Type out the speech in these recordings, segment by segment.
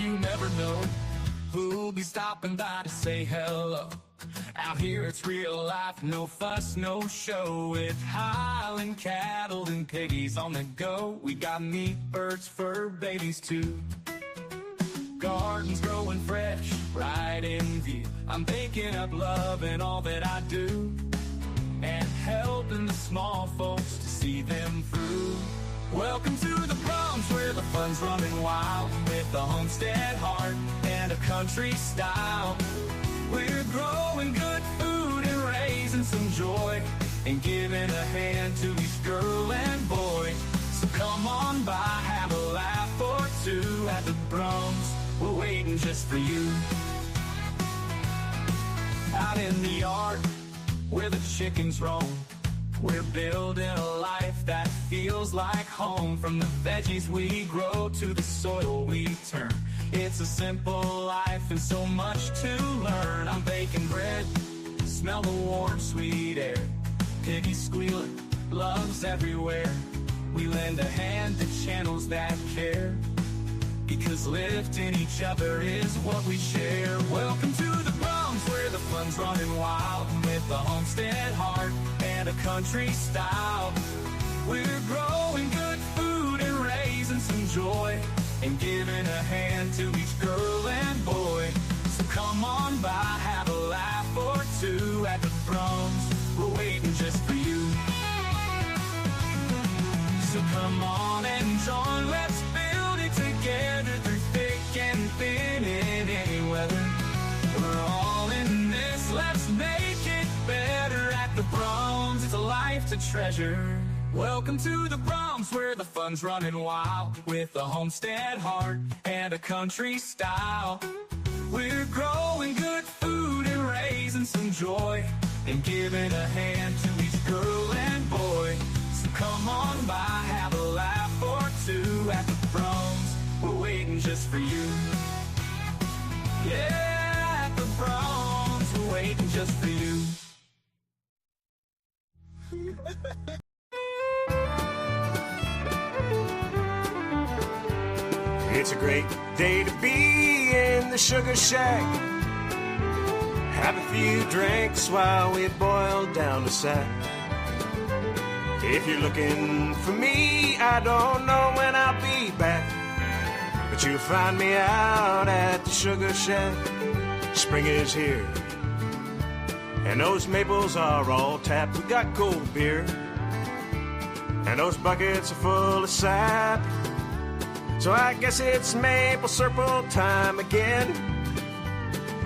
you never know who'll be stopping by to say hello. Out here it's real life, no fuss, no show. With Highland cattle and piggies on the go. We got meat, birds, fur babies too. Gardens growing fresh, right in view. I'm baking up love in all that I do, and helping the small folks to see them through. Welcome to the Bronx, where the fun's running wild, with the homestead heart and a country style. We're growing good food and raising some joy, and giving a hand to each girl and boy. So come on by, have a laugh or two at the Bronx. We're waiting just for you. Out in the yard, where the chickens roam, we're building a life that feels like home. From the veggies we grow to the soil we turn, it's a simple life and so much to learn. I'm baking bread, smell the warm, sweet air. Piggies squealing, love's everywhere. We lend a hand to channels that care, because lifting each other is what we share. Welcome to the Bronx, where the fun's running wild, with a homestead heart and a country style. We're growing good food and raising some joy, and giving a hand to each girl and boy. So come on by, have a laugh or two at the Bronx. We're waiting just for you. So come on and join, let's build it together through thick and thin in any weather. We're all in this, let's make it better at the Bronx. It's a life to treasure. Welcome to the Bronx, where the fun's running wild, with a homestead heart and a country style. We're growing good food and raising some joy, and giving a hand to each girl and boy. So come on by, have a laugh or two at the Bronx. We're waiting just for you. Yeah, at the Bronx, we're waiting just for you. It's a great day to be in the sugar shack. Have a few drinks while we boil down the sack. If you're looking for me, I don't know when I'll be back, but you'll find me out at the sugar shack. Spring is here, and those maples are all tapped. We got cold beer, and those buckets are full of sap. So I guess it's maple syrup time again,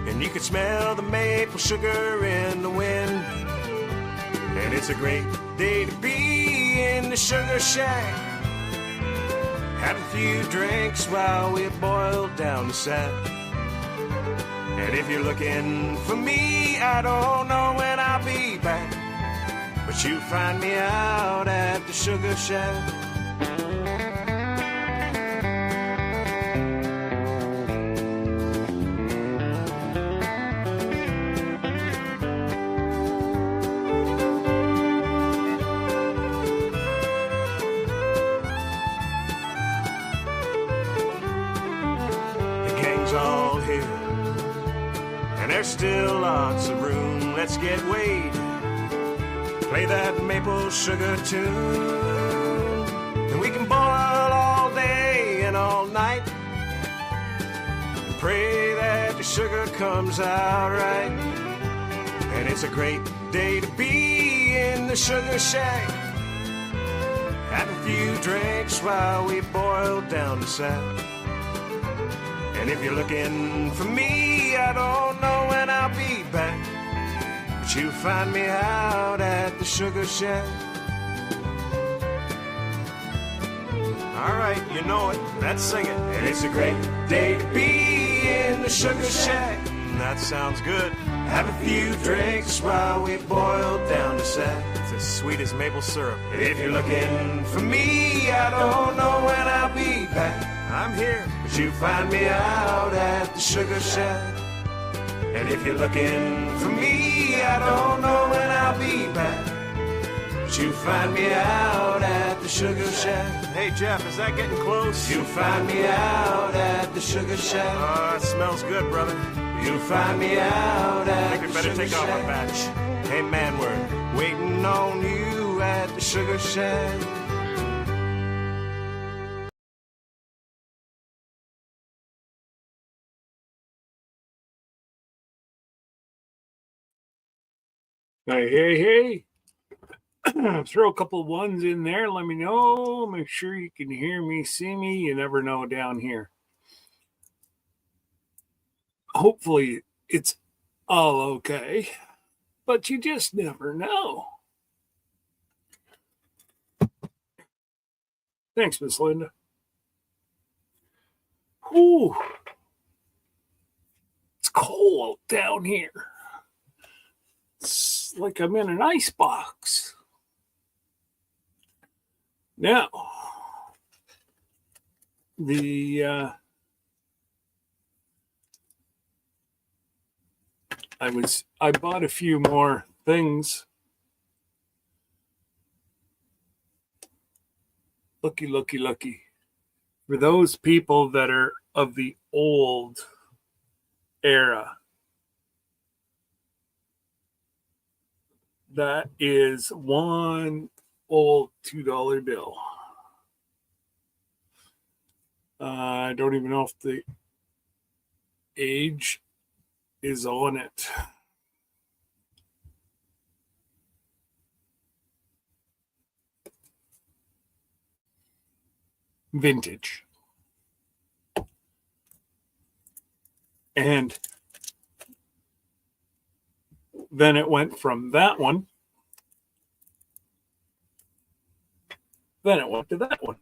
and you can smell the maple sugar in the wind. And it's a great day to be in the sugar shack. Have a few drinks while we boil down the sack. And if you're looking for me, I don't know when I'll be back, but you find me out at the sugar shack. All here, and there's still lots of room. Let's get weighed, play that maple sugar tune, and we can boil all day and all night, and pray that the sugar comes out right. And it's a great day to be in the sugar shack. Have a few drinks while we boil down the sack. And if you're looking for me, I don't know when I'll be back, but you'll find me out at the sugar shack. All right, you know it, let's sing it. And it's a great day to be in the sugar shack. That sounds good. Have a few drinks while we boil down the sack. It's as sweet as maple syrup. And if you're looking for me, I don't know when I'll be back. I'm here, but you find me out at the sugar shack. And if you're looking for me, I don't know when I'll be back, But you find me out at the Sugar Shack. Hey Jeff, is that getting close? You find me out at the Sugar Shack. It smells good, brother. You find me out at the Sugar Shack. I think we better take off our batch. Hey man, we're waiting on you at the Sugar Shack. Hey. Throw a couple of ones in there. Let me know. Make sure you can hear me, see me. You never know down here. Hopefully it's all okay, but you just never know. Thanks, Miss Linda. Ooh, it's cold down here. It's like I'm in an ice box. Now, I bought a few more things. Lucky. For those people that are of the old era, that is one old $2 bill. I don't even know if the age is on it. Vintage. And then it went from that one. Then it went to that one.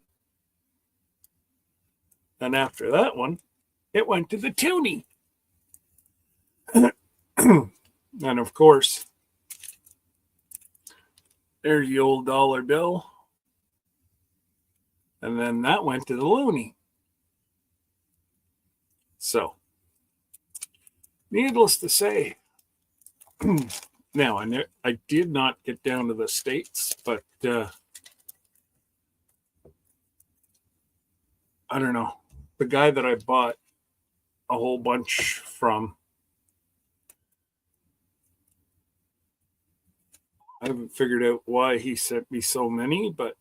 And after that one, it went to the toonie. And of course, there's the old dollar bill. And then that went to the loony. So, needless to say, now I did not get down to the States, but I don't know. The guy that I bought a whole bunch from, I haven't figured out why he sent me so many, but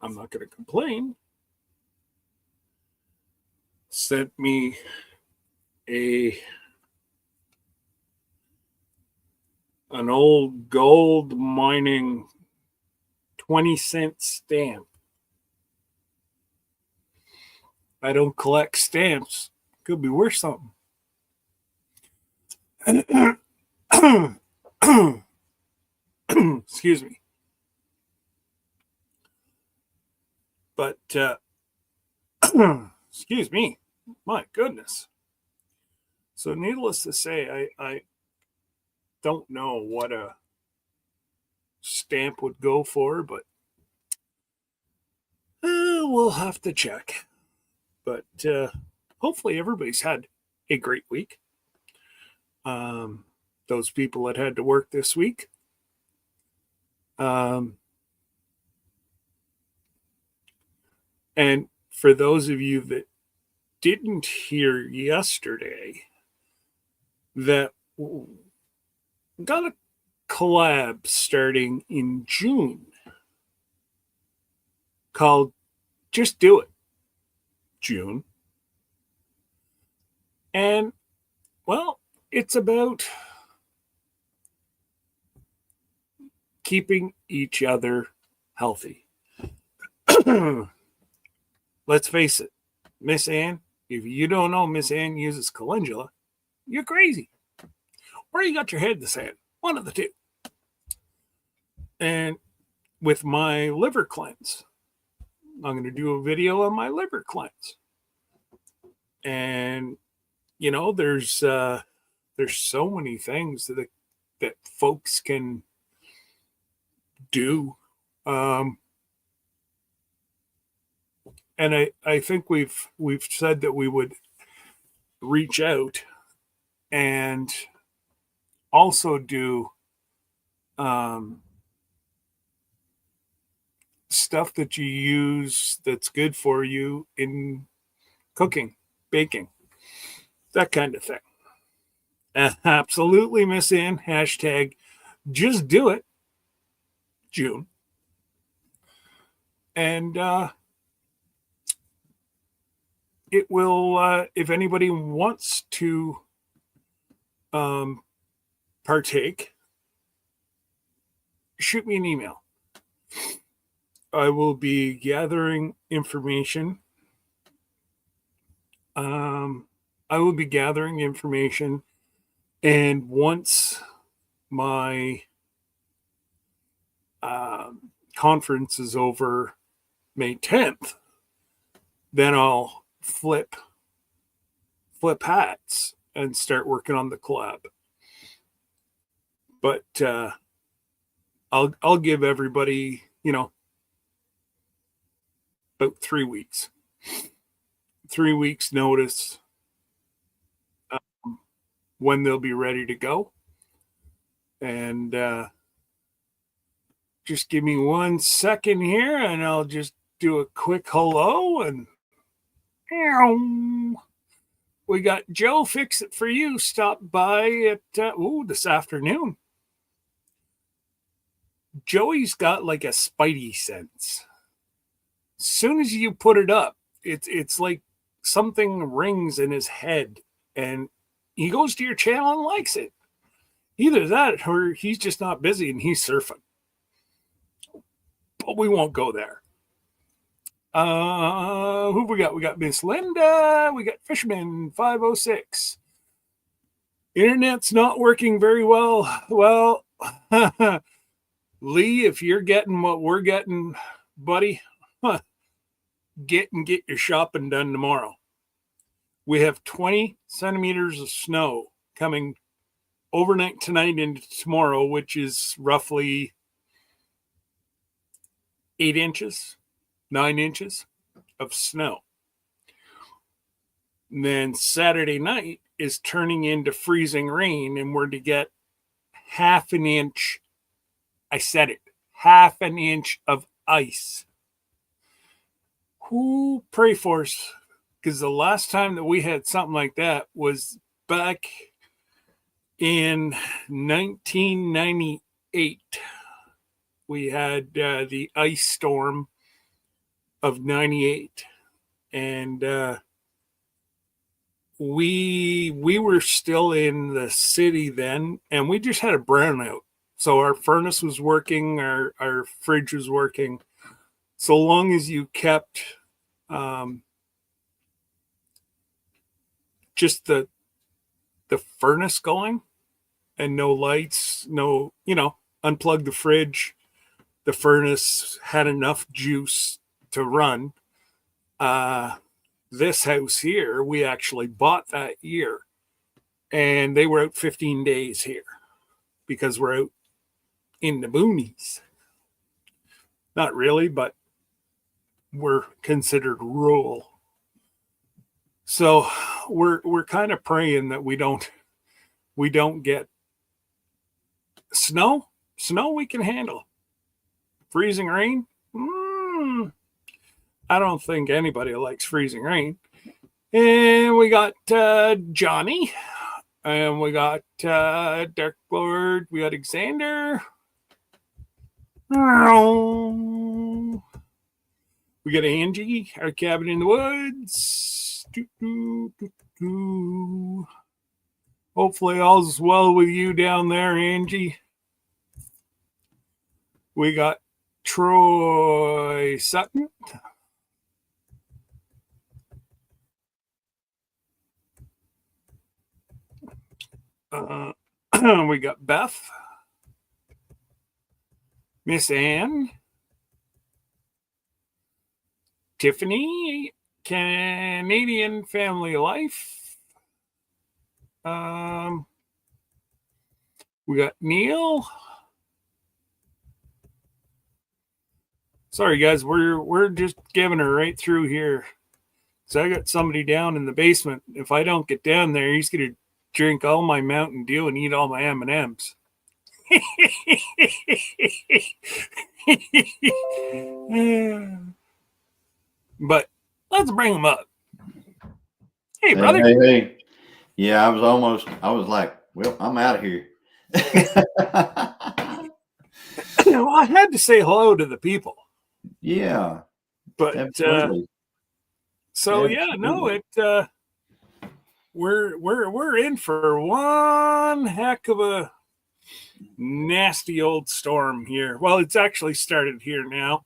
I'm not going to complain. Sent me an old gold mining 20-cent stamp. I don't collect stamps. Could be worth something. Excuse me. But, excuse me. My goodness. So needless to say, I don't know what a stamp would go for, but we'll have to check. But hopefully everybody's had a great week. Those people that had to work this week. And for those of you that didn't hear yesterday, that got a collab starting in June called Just Do It June. And, well, it's about keeping each other healthy. Let's face it, Miss Ann, if you don't know Miss Ann uses calendula, you're crazy. Or you got your head in the sand. One of the two. And with my liver cleanse, I'm going to do a video on my liver cleanse. And, you know, there's so many things that folks can do. And I think we've said that we would reach out and also do stuff that you use that's good for you in cooking, baking, that kind of thing. Absolutely, Miss Ann. Hashtag just do it, June. And it will, if anybody wants to partake, shoot me an email. I will be gathering information. And once my conference is over May 10th, then I'll flip hats and start working on the collab. But I'll give everybody, about 3 weeks. 3 weeks notice when they'll be ready to go. And just give me 1 second here and I'll just do a quick hello. And we got Joe Fix It For You stop by at this afternoon. Joey's got like a spidey sense. As soon as you put it up, it's like something rings in his head and he goes to your channel and likes it. Either that or he's just not busy and he's surfing. But we won't go there. Who we got? We got Miss Linda. We got Fisherman 506. Internet's not working very well. Well, Lee, if you're getting what we're getting, buddy, get your shopping done tomorrow. We have 20 centimeters of snow coming overnight tonight into tomorrow, which is roughly 8 inches, 9 inches of snow. And then Saturday night is turning into freezing rain, and we're to get half an inch. I said it, half an inch of ice. Who pray for us? Because the last time that we had something like that was back in 1998. We had the ice storm of 98. And we were still in the city then, and we just had a brownout. So our furnace was working, our fridge was working. So long as you kept just the furnace going and no lights, no, unplug the fridge. The furnace had enough juice to run. This house here, we actually bought that year, and they were out 15 days here because we're out in the boonies. Not really, but we're considered rural. So we're kind of praying that we don't get snow. Snow we can handle. Freezing rain? I don't think anybody likes freezing rain. And we got Johnny. And we got Dark Lord. We got Alexander. We got Angie, our cabin in the woods. Hopefully all's well with you down there, Angie. We got Troy Sutton. We got Beth. Miss Ann. Tiffany. Canadian Family Life. We got Neil. Sorry, guys, we're just giving her right through here. So I got somebody down in the basement. If I don't get down there, he's gonna drink all my Mountain Dew and eat all my M&Ms. But let's bring them up. Hey, Hey, brother. hey, hey. Yeah, I was like, well, I'm out of here. Well, I had to say hello to the people. Yeah, But absolutely. so yeah, no, Absolutely. we're in for one heck of a nasty old storm here. Well, it's actually started here now,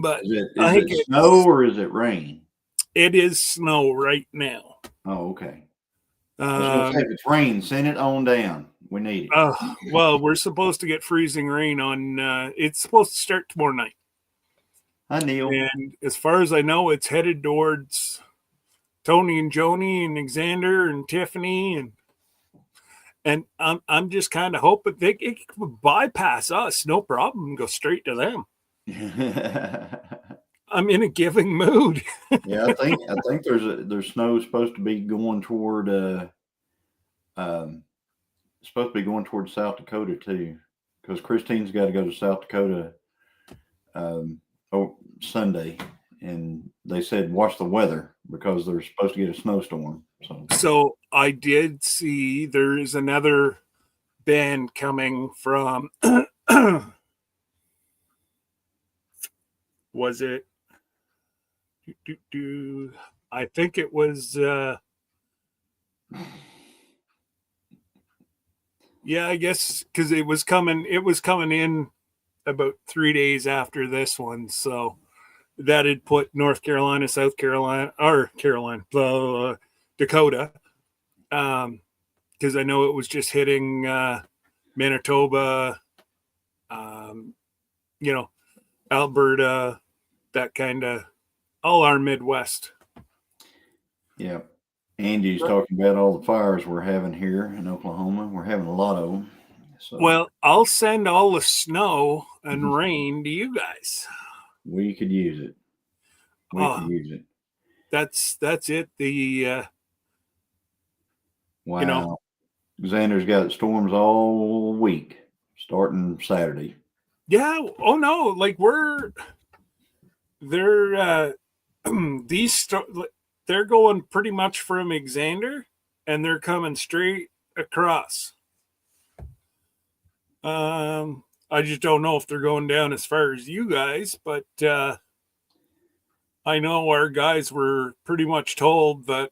but I Is think it snow or is it rain? it is snow right now. Oh, okay. I was gonna say if it's rain, send it on down. We need it. Well, we're supposed to get freezing rain on. It's supposed to start tomorrow night, Hi, Neil. and as far as I know, it's headed towards Tony and Joni and Alexander and Tiffany and I'm just kind of hoping it could bypass us, no problem, and go straight to them. I'm in a giving mood. Yeah, I think there's snow supposed to be going toward supposed to be going toward South Dakota too, because Christine's got to go to South Dakota Sunday, and they said watch the weather because they're supposed to get a snowstorm. So I did see there is another band coming from. Was it? I think it was. Yeah, I guess because it was coming. It was coming in about 3 days after this one, so that had put North Carolina, South Carolina, or Dakota, because I know it was just hitting Manitoba, Alberta, that kind of all our Midwest. Yeah. Andy's talking about all the fires we're having here in Oklahoma. We're having a lot of them. So. Well, I'll send all the snow and rain to you guys. We could use it. We could use it. That's it. Wow. Xander's got storms all week, starting Saturday. Yeah. Oh no. Like they're they're going pretty much from Xander, and they're coming straight across. I just don't know if they're going down as far as you guys, but I know our guys were pretty much told that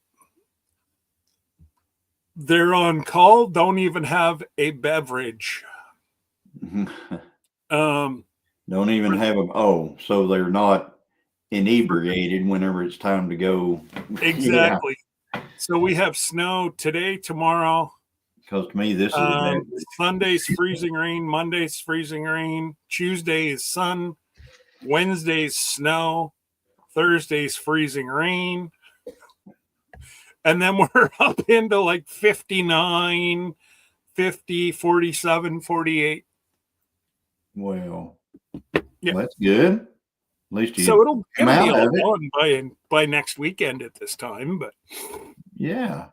they're on call, don't even have a beverage. Don't even have them. Oh, so they're not inebriated whenever it's time to go. Exactly. Yeah. So we have snow today, tomorrow. Because to me, this is Sunday's freezing rain, Monday's freezing rain, Tuesday is sun, Wednesday's snow, Thursday's freezing rain. And then we're up into like 59, 50, 47, 48. Well, yeah. That's good. At least you so it'll be all gone by next weekend at this time, but yeah.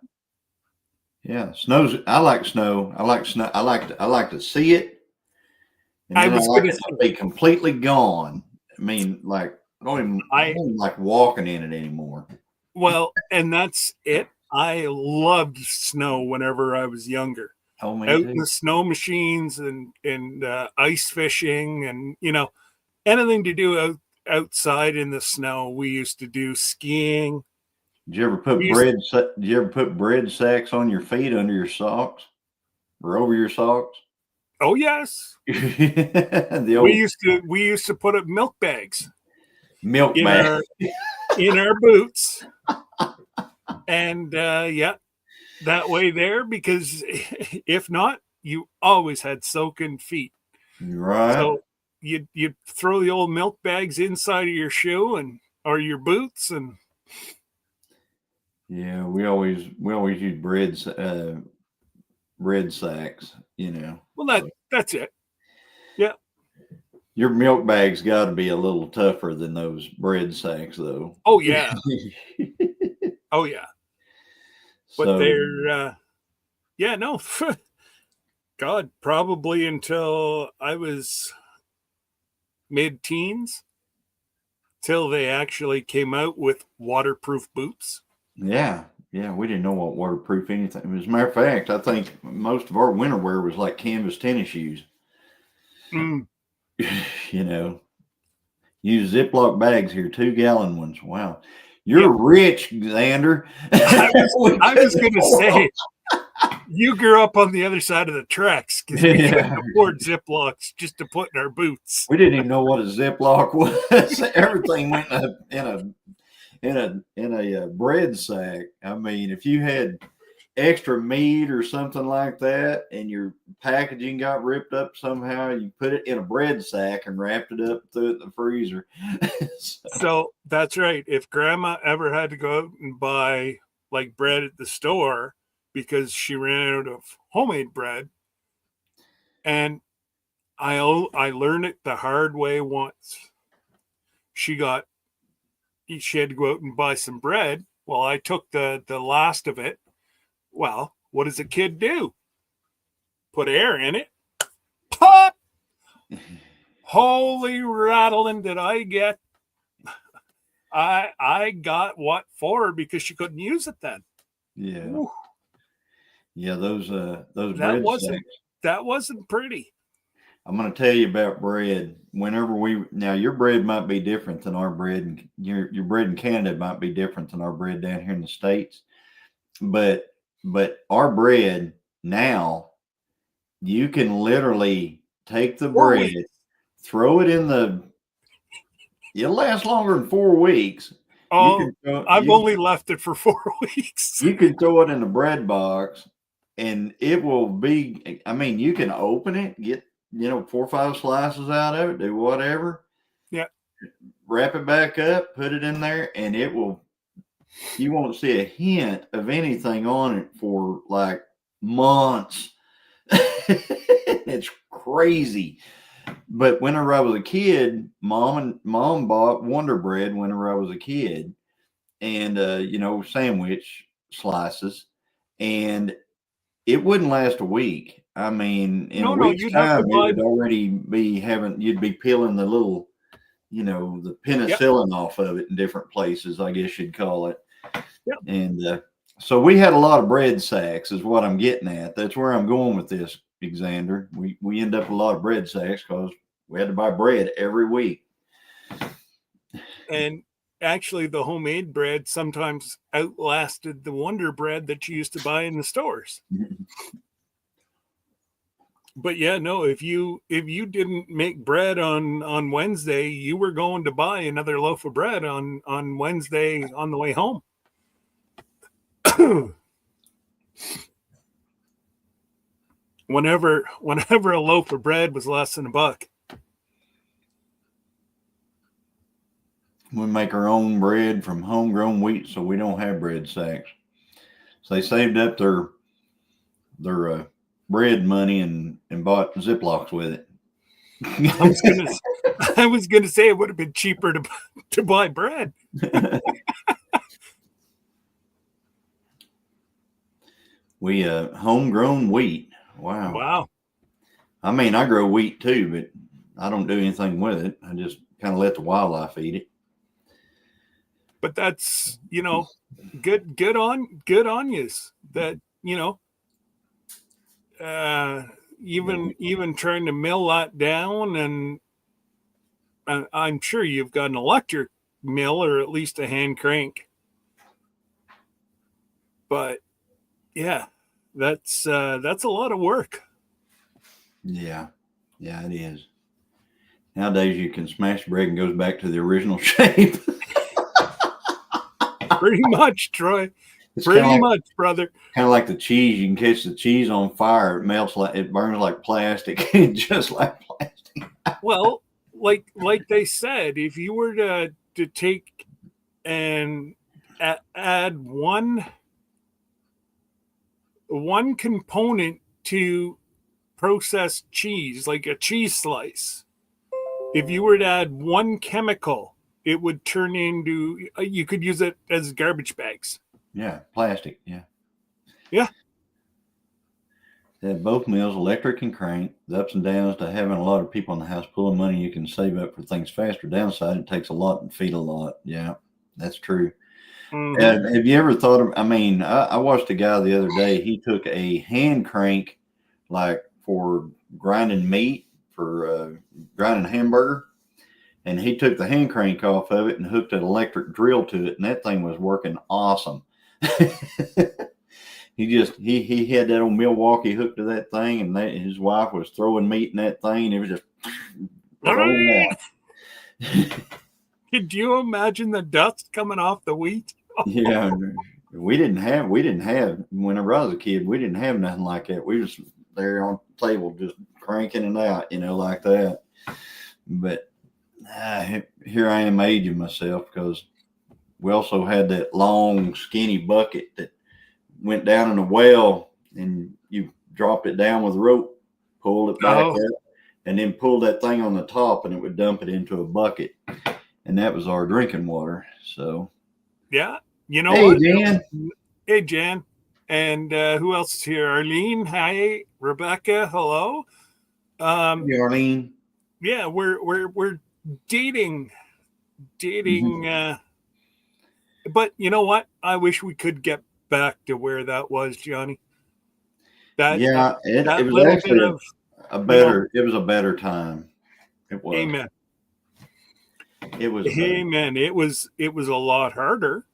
Yeah, snow's. I like snow. I like snow. I like to see it, and then I like it to be completely gone. I mean, like I don't even like walking in it anymore. Well, and that's it. I loved snow whenever I was younger. Oh, out in the snow machines and ice fishing, and anything to do outside in the snow. We used to do skiing. Did you ever put bread sacks on your feet under your socks or over your socks? Oh yes. We used to put up milk bags. In our boots. And that way there, because if not, you always had soaking feet. Right. So you'd throw the old milk bags inside of your shoe or your boots and. Yeah, we always use bread sacks, Well, that's it. Yeah. Your milk bag's got to be a little tougher than those bread sacks, though. Oh yeah. Oh yeah. But they're no. God, probably until I was mid-teens, till they actually came out with waterproof boots. Yeah. Yeah. We didn't know what waterproof anything. As a matter of fact, I think most of our winter wear was like canvas tennis shoes. Mm. You know, use Ziploc bags here, 2-gallon ones. Wow. You're Yep. rich, Xander. I was going to say, you grew up on the other side of the tracks because we couldn't afford Ziplocs just to put in our boots. We didn't even know what a Ziploc was. Everything went in a bread sack. I mean, if you had extra meat or something like that and your packaging got ripped up somehow, you put it in a bread sack and wrapped it up, threw it in the freezer. So that's right. If grandma ever had to go out and buy like bread at the store because she ran out of homemade bread, and I learned it the hard way once. She had to go out and buy some bread. Well, I took the last of it. Well, what does a kid do? Put air in it. Pop! Holy rattling did I get. I got what for because she couldn't use it then. Yeah. Ooh. Yeah, those bread sacks. That wasn't pretty. I'm going to tell you about bread. Now your bread might be different than our bread, and your bread in Canada might be different than our bread down here in the States. But our bread now, you can literally take the bread, throw it in it'll last longer than 4 weeks. Oh, I've only left it for 4 weeks. You can throw it in a bread box and it will be, I mean, you can open it, get, 4 or 5 slices out of it, do whatever. Yeah. Wrap it back up, put it in there, and you won't see a hint of anything on it for like months. It's crazy. But whenever I was a kid, mom bought Wonder Bread whenever I was a kid, and sandwich slices, and it wouldn't last a week. I mean, in a week's time, it would already be you'd be peeling the little, the penicillin off of it in different places, I guess you'd call it. Yep. And so we had a lot of bread sacks, is what I'm getting at. That's where I'm going with this, Xander. We end up with a lot of bread sacks because we had to buy bread every week. And actually, the homemade bread sometimes outlasted the Wonder Bread that you used to buy in the stores. But yeah, no, if you didn't make bread on Wednesday, you were going to buy another loaf of bread on Wednesday on the way home. Whenever a loaf of bread was less than $1. We make our own bread from homegrown wheat, so we don't have bread sacks. So they saved up their bread money and bought Ziplocs with it. I was gonna say it would have been cheaper to buy bread. We homegrown wheat. Wow. I mean, I grow wheat too, but I don't do anything with it. I just kind of let the wildlife eat it. But that's, good on you that, even trying to mill that down, and I'm sure you've got an electric mill or at least a hand crank. But yeah, that's a lot of work. Yeah, it is. Nowadays you can smash bread and goes back to the original shape. Pretty much, Troy. Pretty much, brother. Kind of like the cheese. You can catch the cheese on fire. It burns like plastic, just like plastic. Well, like they said, if you were to take and add one component to processed cheese, like a cheese slice, if you were to add one chemical, it would turn into, you could use it as garbage bags. Yeah, plastic. Yeah. Yeah. They have both mills, electric and crank. The ups and downs to having a lot of people in the house pulling money, you can save up for things faster. Downside, it takes a lot and feed a lot. Yeah, that's true. Mm-hmm. And have you ever thought of, I watched a guy the other day. He took a hand crank, like for grinding meat, for grinding hamburger. And he took the hand crank off of it and hooked an electric drill to it. And that thing was working awesome. He had that old Milwaukee hooked to that thing, and his wife was throwing meat in that thing. And it was just throwing out. Could you imagine the dust coming off the wheat? Yeah, we didn't have whenever I was a kid, we didn't have nothing like that. We was there on the table just cranking it out, like that. But here I am aging myself, because we also had that long skinny bucket that went down in a well, and you drop it down with a rope, pull it back up, and then pull that thing on the top, and it would dump it into a bucket, and that was our drinking water. So yeah, hey, what? Jan. Hey, Jan. And who else is here? Arlene. Hi, Rebecca. Hello. Hey, Arlene. Yeah, we're dating. But you know what? I wish we could get back to where that was, Johnny. It was actually it was a better time. It was. Amen. It was. Amen. It was a lot harder,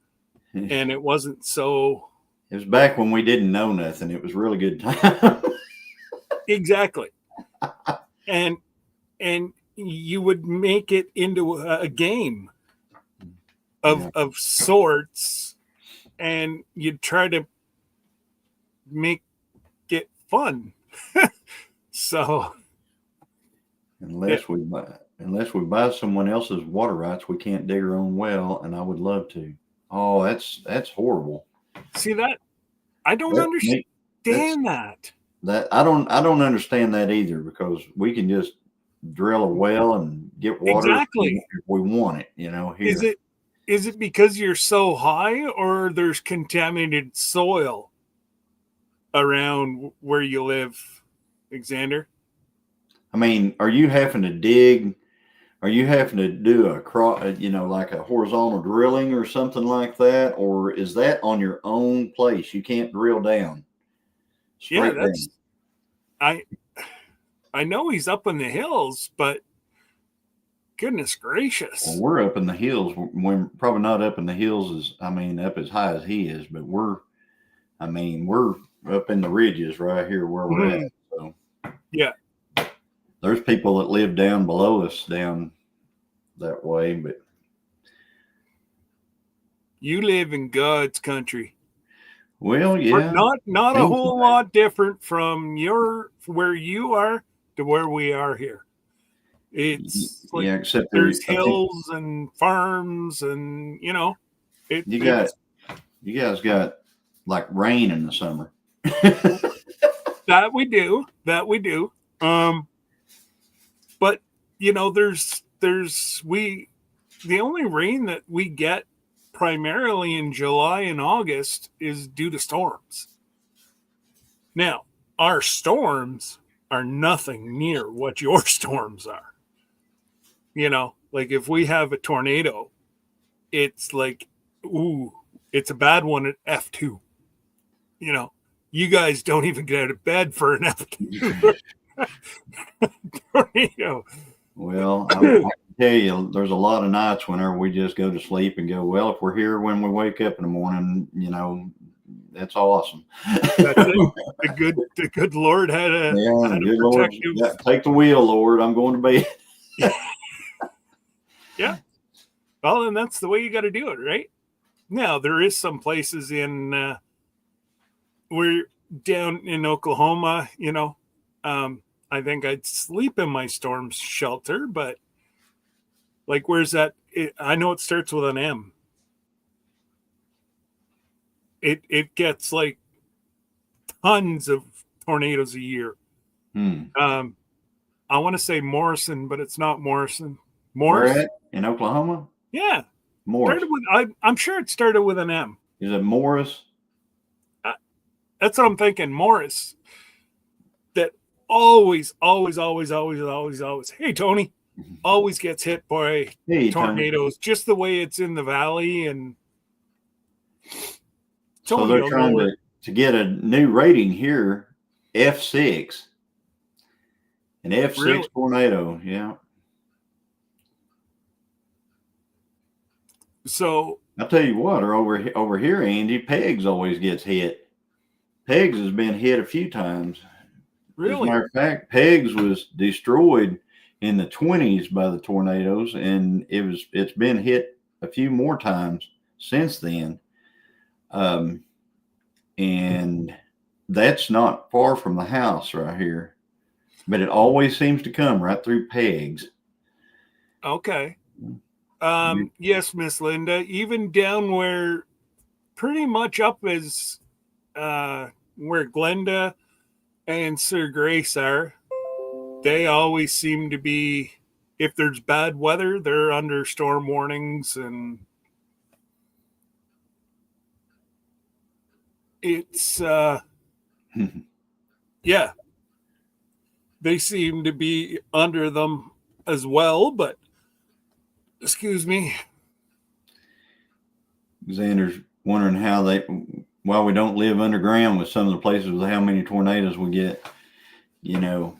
and it wasn't so. It was back when we didn't know nothing. It was a really good time. Exactly. And you would make it into a game of sorts, and you'd try to make it fun. So unless we buy someone else's water rights, we can't dig our own well, and I would love to. Oh, that's horrible. See that? I don't understand that. That I don't understand that either, because we can just drill a well and get water exactly if we want it. Here. Is it because you're so high, or there's contaminated soil around where you live, Alexander? Are you having to dig? Are you having to do like a horizontal drilling or something like that? Or is that on your own place? You can't drill down. Yeah, that's down. I know he's up in the hills, but goodness gracious. Well, we're up in the hills. We're probably not up in the hills up as high as he is, but we're up in the ridges right here where we're at. So yeah. There's people that live down below us down that way, but you live in God's country. Well, yeah. But not a whole lot different from where you are to where we are here. It's like except there's hills and farms, and you guys got like rain in the summer. That we do. But the only rain that we get primarily in July and August is due to storms. Now, our storms are nothing near what your storms are. Like if we have a tornado, it's like, ooh, it's a bad one at F2. You guys don't even get out of bed for an F2 tornado. Well, I can tell you, there's a lot of nights whenever we just go to sleep and go, well, if we're here when we wake up in the morning, that's awesome. That's it. The good Lord had a good Lord, take the wheel, Lord. I'm going to bed. Yeah. Well, and that's the way you got to do it, right? Now, there is some places we're down in Oklahoma, I think I'd sleep in my storm shelter, but like, where's that? I know it starts with an M. It gets like tons of tornadoes a year. I want to say Morrison, but it's not Morrison. Where at? In Oklahoma? Yeah. Morris. I'm sure it started with an M. Is it Morris? That's what I'm thinking. Morris. that always, hey, Tony, always gets hit by tornadoes, Tony. Just the way it's in the valley. And so they're trying to get a new rating here, F6. An F6 really? Tornado, yeah. So I'll tell you what, or over here, Andy, Pegs always gets hit. Pegs has been hit a few times. Really? As a matter of fact, Pegs was destroyed in the 20s by the tornadoes, and it's been hit a few more times since then. And that's not far from the house right here, but it always seems to come right through Pegs. Okay. Yes, Miss Linda, even down where pretty much up as where Glenda and Sir Grace are, they always seem to be, if there's bad weather, they're under storm warnings, and it's yeah, they seem to be under them as well. But excuse me, Xander's wondering why we don't live underground with some of the places with how many tornadoes we get. There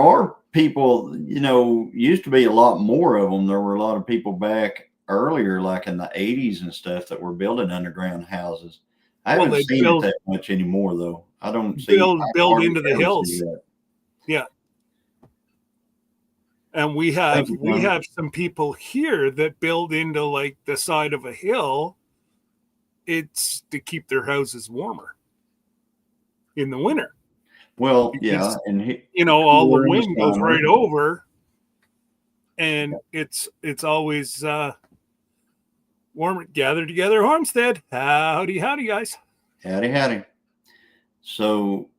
are people, used to be a lot more of them. There were a lot of people back earlier, like in the 80s and stuff, that were building underground houses. I haven't seen it that much anymore, though. I don't see build into the hills. Yeah. And we have some people here that build into like the side of a hill. It's to keep their houses warmer in the winter. Well, because, and all the wind goes right over, and it's always warm. Gather together, Homestead. Howdy, guys. Howdy. So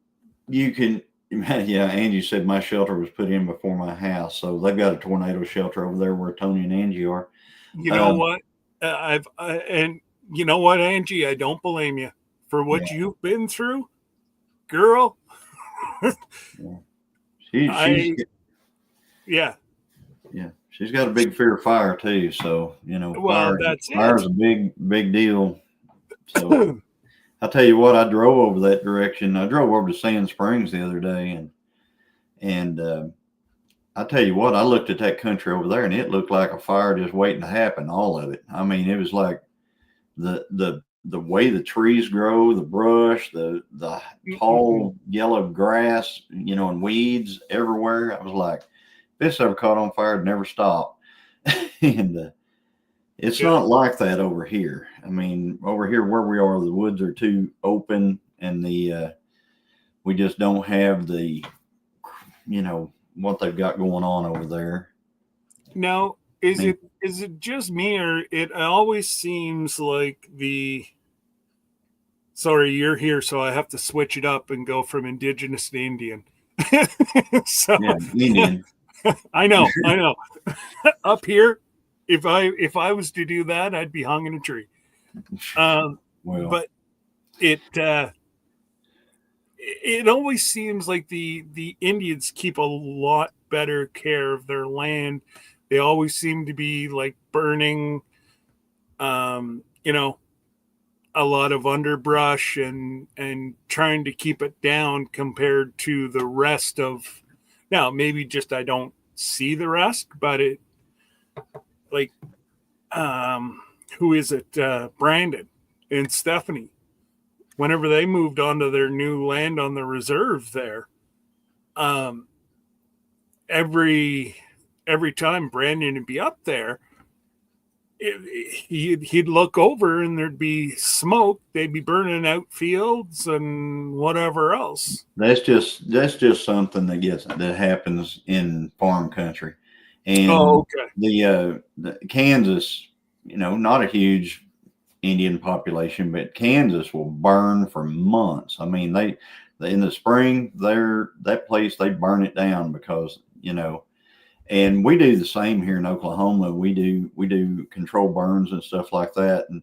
you can, Angie said my shelter was put in before my house, so they've got a tornado shelter over there where Tony and Angie are. You know what? And you know what, Angie? I don't blame you for what you've been through, girl. She's got a big fear of fire too. So fire's a big deal. So I'll tell you what, I drove over that direction. I drove over to Sand Springs the other day, and I tell you what, I looked at that country over there, and it looked like a fire just waiting to happen. All of it. I mean, it was like the way the trees grow, the brush, the tall yellow grass, and weeds everywhere. I was like, if this ever caught on fire, it'd never stop. And it's not like that over here. I mean, over here where we are, the woods are too open, and we just don't have the, what they've got going on over there. Now, is it just me, or it always seems like sorry, you're here, so I have to switch it up and go from indigenous to Indian. So Indian. I know. Up here, if I was to do that, I'd be hung in a tree. But it always seems like the Indians keep a lot better care of their land. They always seem to be like burning, a lot of underbrush and trying to keep it down compared to the rest of. Now, maybe just I don't see the rest, but it like who is it? Brandon and Stephanie. Whenever they moved onto their new land on the reserve there, every time Brandon would be up there, he'd look over and there'd be smoke. They'd be burning out fields and whatever else. That's just something that happens in farm country. And the Kansas, not a huge Indian population, but Kansas will burn for months. I mean, they in the spring, that place, they burn it down because, and we do the same here in Oklahoma. We do control burns and stuff like that. And,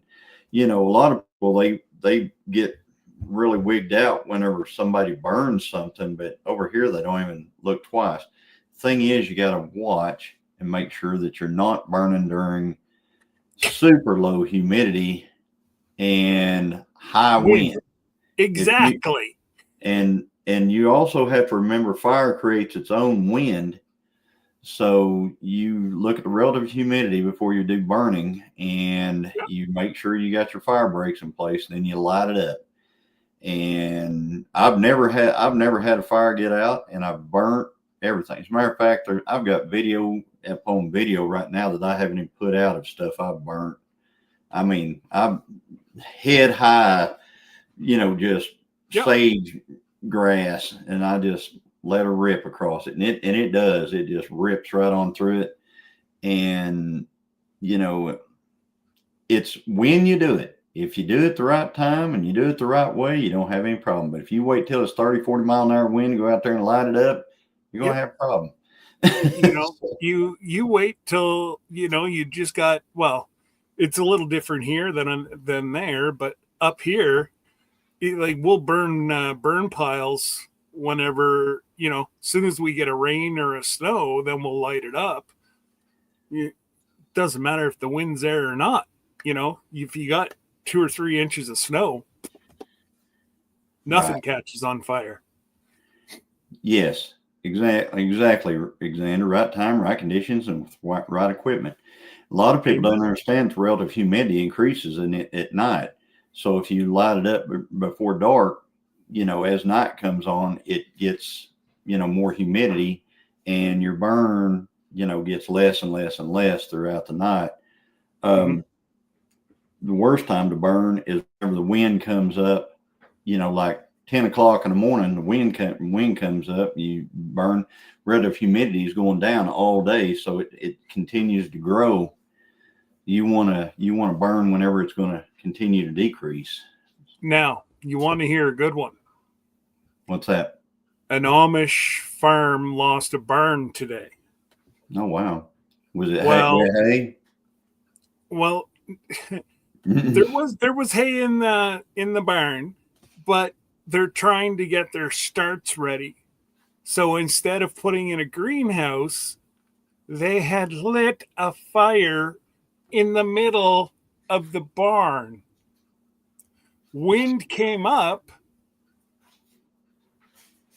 a lot of people, they get really wigged out whenever somebody burns something, but over here they don't even look twice. Thing is, you got to watch and make sure that you're not burning during super low humidity and high wind. Exactly. And you also have to remember fire creates its own wind. So you look at the relative humidity before you do burning, and you make sure you got your fire breaks in place, and then you light it up. And I've never had a fire get out, and I've burnt everything. As a matter of fact, I've got video up on video right now that I haven't even put out of stuff I've burnt. I mean, I'm head high, just sage grass, and I just let her rip across it, and it does. It just rips right on through it. And it's when you do it. If you do it the right time and you do it the right way, you don't have any problem. But if you wait till it's 30, 40 mile an hour wind, go out there and light it up, you're going to have a problem. You wait till, you just got, well, it's a little different here than there, but up here, we'll burn piles whenever, as soon as we get a rain or a snow, then we'll light it up. It doesn't matter if the wind's there or not. If you got 2 or 3 inches of snow, nothing catches on fire. Yes, exactly, Alexander. Right time, right conditions, and with right equipment. A lot of people don't understand the relative humidity increases at night. So if you light it up before dark, as night comes on, it gets, more humidity, and your burn, gets less and less and less throughout the night. The worst time to burn is whenever the wind comes up, like 10 o'clock in the morning, the wind comes up, you burn. Relative humidity is going down all day, so it continues to grow. You want to burn whenever it's going to continue to decrease. Now, you want to hear a good one. What's that? An Amish farm lost a barn today. Oh, wow. Was it hay? Well, there was hay in the barn, but they're trying to get their starts ready. So instead of putting in a greenhouse, they had lit a fire in the middle of the barn. Wind came up,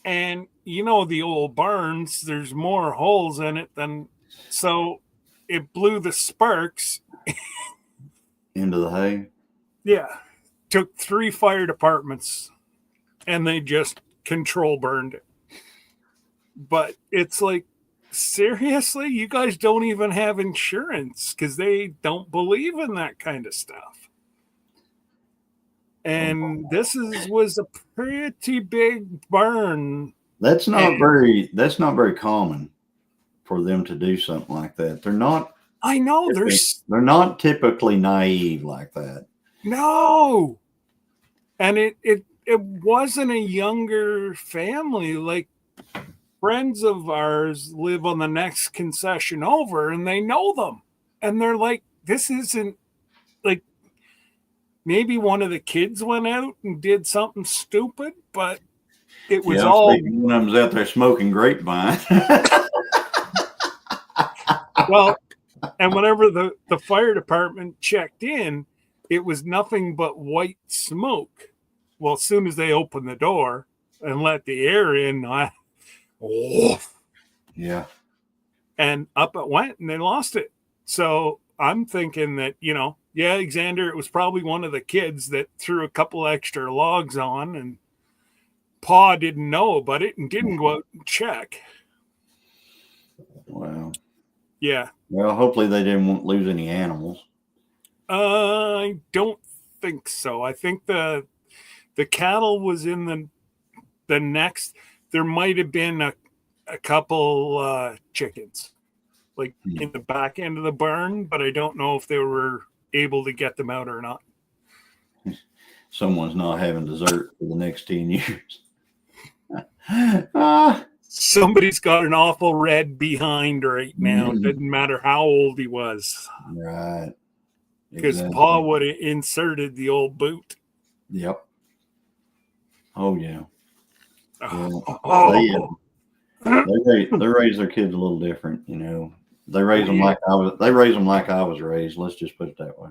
and the old barns, there's more holes in it so it blew the sparks into the hay. Yeah. Took 3 fire departments, and they just control burned it. But it's like, seriously, you guys don't even have insurance because they don't believe in that kind of stuff. And this was a pretty big burn. That's not very common for them to do something like that. They're not. I know they're not typically naive like that. No. And it wasn't a younger family. Like, friends of ours live on the next concession over, and they know them. And they're like, this isn't, like, maybe one of the kids went out and did something stupid, but it was all. One of them's out there smoking grapevine. Well, and whenever the fire department checked in, it was nothing but white smoke. Well, as soon as they opened the door and let the air in, yeah. And up it went, and they lost it. So I'm thinking that, Alexander, it was probably one of the kids that threw a couple extra logs on, and Pa didn't know about it and didn't go out and check. Wow. Yeah. Well, hopefully they didn't lose any animals. I don't think so. I think the cattle was in the next. There might have been a couple chickens, like in the back end of the barn, but I don't know if they were able to get them out or not. Someone's not having dessert for the next 10 years. Somebody's got an awful red behind right now. It doesn't matter how old he was. Right. Because Pa would have inserted the old boot. Yep. Oh yeah. Oh. They raise their kids a little different, you know. They raise them like I was. They raise them like I was raised. Let's just put it that way.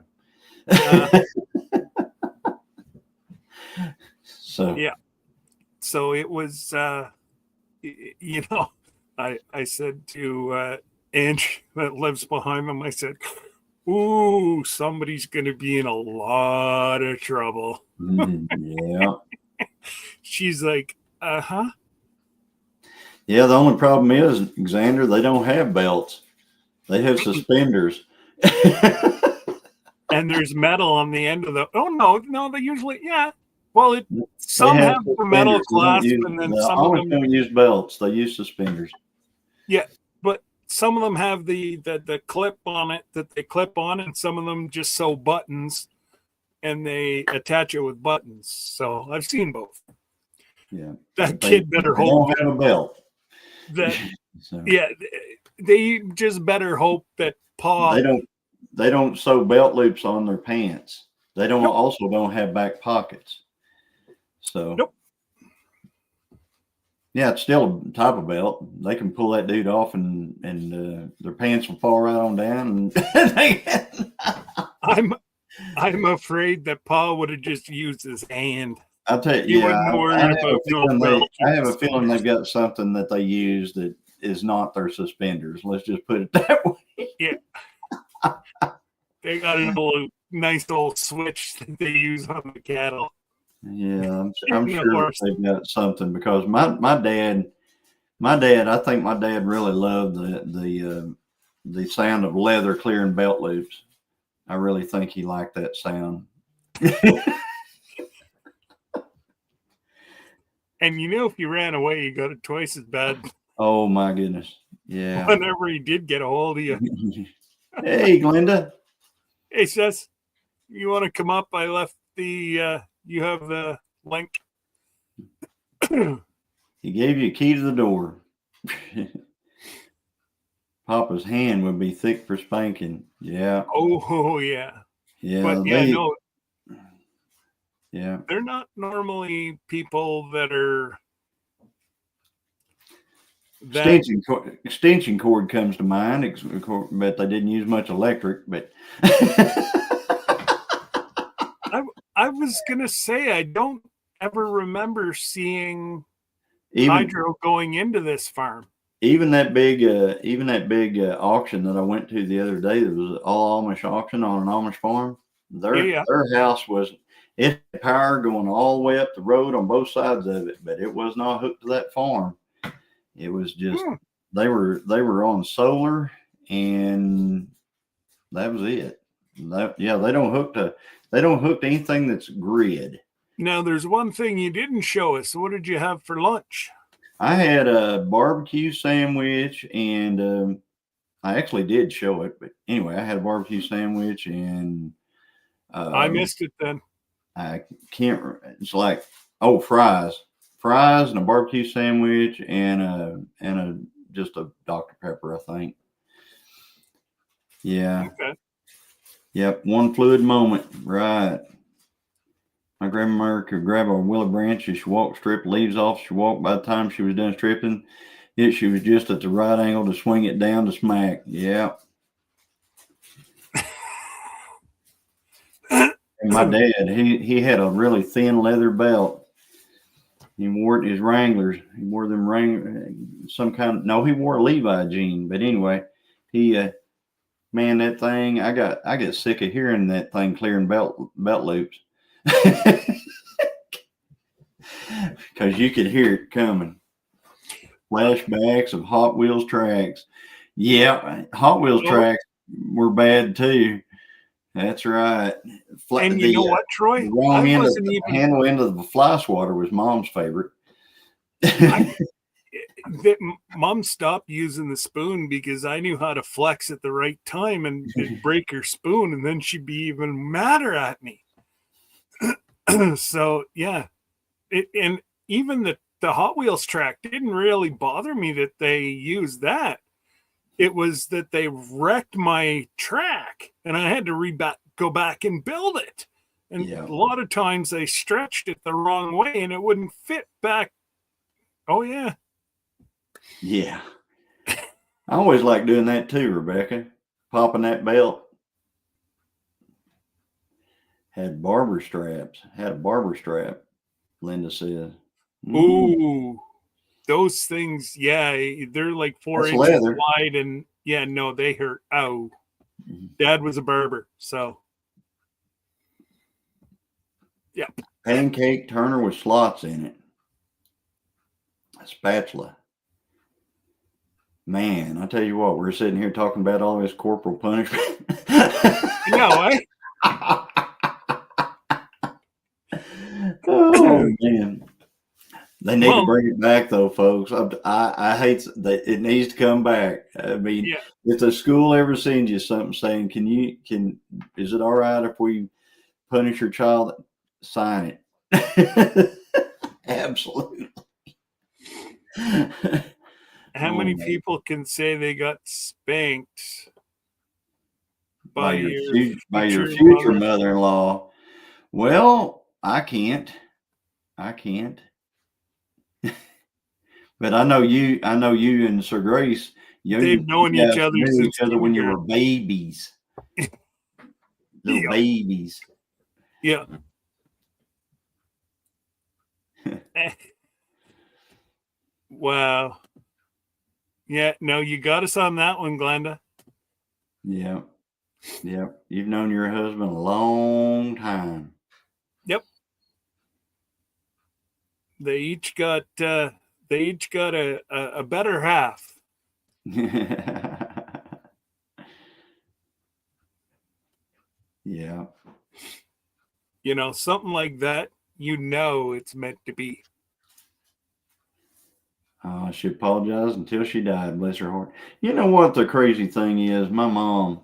So yeah. So it was, you know, I said to Angie that lives behind them, I said, "Ooh, somebody's going to be in a lot of trouble." yeah. She's like, "Uh-huh." Yeah, the only problem is, Xander, they don't have belts. They have suspenders. And there's metal on the end of the. Oh no, they usually Well, some have the metal clasp, and then some of them don't use belts. They use suspenders. Yeah, but some of them have the clip on it that they clip on, and some of them just sew buttons, and they attach it with buttons. So I've seen both. Yeah, that kid better hope that, have a belt. That so. Yeah, they just better hope that Pa. They don't sew belt loops on their pants. They also don't have back pockets. So yeah, it's still a type of belt. They can pull that dude off, and their pants will fall right on down. And I'm afraid that Pa would have just used his hand. I'll tell you, I have a feeling they've got something that they use that is not their suspenders. Let's just put it that way. Yeah. They got a nice old switch that they use on the cattle. Yeah, I'm sure they've got something, because my dad, I think my dad really loved the sound of leather clearing belt loops. I really think he liked that sound. And if you ran away, you got it twice as bad. Oh my goodness. Yeah. Whenever he did get a hold of you. Hey, Glenda. Hey, Seth, you want to come up? I left you have the link. He gave you a key to the door. Papa's hand would be thick for spanking. Yeah. Oh yeah. Yeah. But no. Yeah. They're not normally people that are. Extension cord comes to mind, but they didn't use much electric. But I was gonna say, I don't ever remember seeing hydro going into this farm. Even that big auction that I went to the other day, that was all Amish auction on an Amish farm. Their house it had power going all the way up the road on both sides of it, but it was not hooked to that farm. It was just they were on solar, and that was it. They don't hook to anything that's grid. Now there's one thing you didn't show us. What did you have for lunch? I had a barbecue sandwich, and I actually did show it, but anyway, I had a barbecue sandwich, and I missed it then. I can't. It's like fries and a barbecue sandwich, and just a Dr. Pepper, I think. Yeah. Okay. Yep. One fluid moment. Right. My grandmother could grab a willow branch as she walked, strip leaves off. She walked. By the time she was done stripping it, she was just at the right angle to swing it down to smack. Yeah. And my dad, he had a really thin leather belt. He wore it in his Wranglers. He wore them he wore a Levi jean. But anyway, man, that thing, I get sick of hearing that thing clearing belt loops. Because you could hear it coming. Flashbacks of Hot Wheels tracks. Yeah, Hot Wheels tracks were bad too. That's right. And you know what, Troy? The handle end of the fly swatter was Mom's favorite. Mom stopped using the spoon because I knew how to flex at the right time and break her spoon, and then she'd be even madder at me. So yeah, and even the Hot Wheels track didn't really bother me that they used that. It was that they wrecked my track, and I had to go back and build it. And Yeah. a lot of times they stretched it the wrong way and it wouldn't fit back. Oh, yeah. Yeah. I always like doing that too, Rebecca. Popping that belt. Had a barber strap, Linda says. Ooh, those things, yeah, they're like 4 That's inches leather. wide, and yeah, no, they hurt. Oh, Dad was a barber, so yeah. Pancake turner with slots in it. A spatula. Man, I tell you what, we're sitting here talking about all this corporal punishment. No, Oh man, they need to bring it back though, folks. I hate that it needs to come back. I mean, yeah. if the school ever sends you something saying, is it all right if we punish your child? Sign it. Absolutely. How many people can say they got spanked by your future mother-in-law? Well, I can't. But I know you and Sir Grace, they've known each other knew since each other when you were babies. Little babies. Yeah. Wow. Yeah, no, you got us on that one, Glenda. Yeah. Yep. You've known your husband a long time. Yep. They each got a better half. Yeah. You know, something like that, you know it's meant to be. She apologized until she died, bless her heart. You know what the crazy thing is? My mom,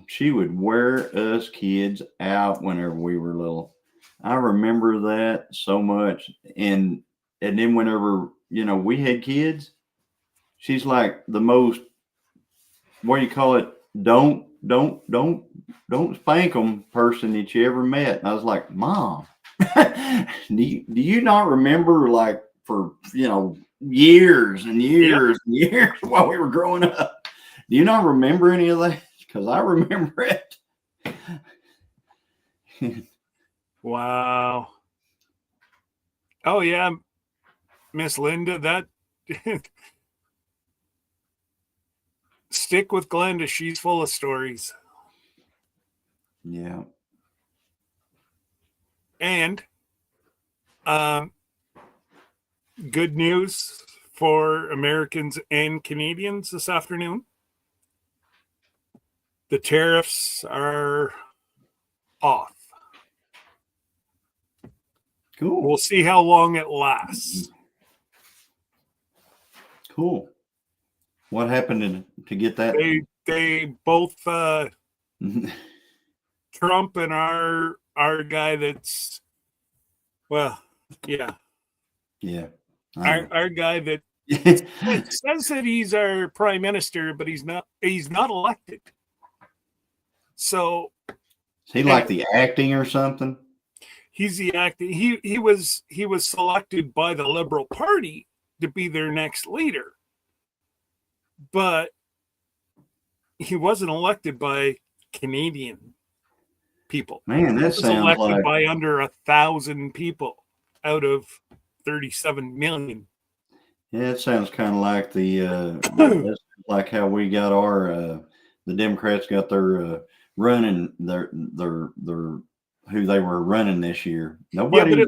she would wear us kids out whenever we were little. I remember that so much. And then whenever, we had kids, she's like the most, what do you call it? Don't spank them person that you ever met. And I was like, Mom, do you not remember, like, for years and years and years while we were growing up? Do you not remember any of that? Because I remember it. Wow. Oh yeah, Miss Linda, that stick with Glenda. She's full of stories. Yeah. And good news for Americans and Canadians this afternoon. The tariffs are off. Cool. We'll see how long it lasts. Cool. What happened to get that? They both Trump and our guy that's, well, yeah. Yeah. Our guy that says that he's our prime minister, but he's not elected. So is he like the acting or something? He's the acting. He was selected by the Liberal Party to be their next leader, but he wasn't elected by Canadian people. Man, that sounds elected like by under 1,000 people out of 37 million. Yeah, it sounds kind of like like how we got our the Democrats got their running their who they were running this year. Nobody in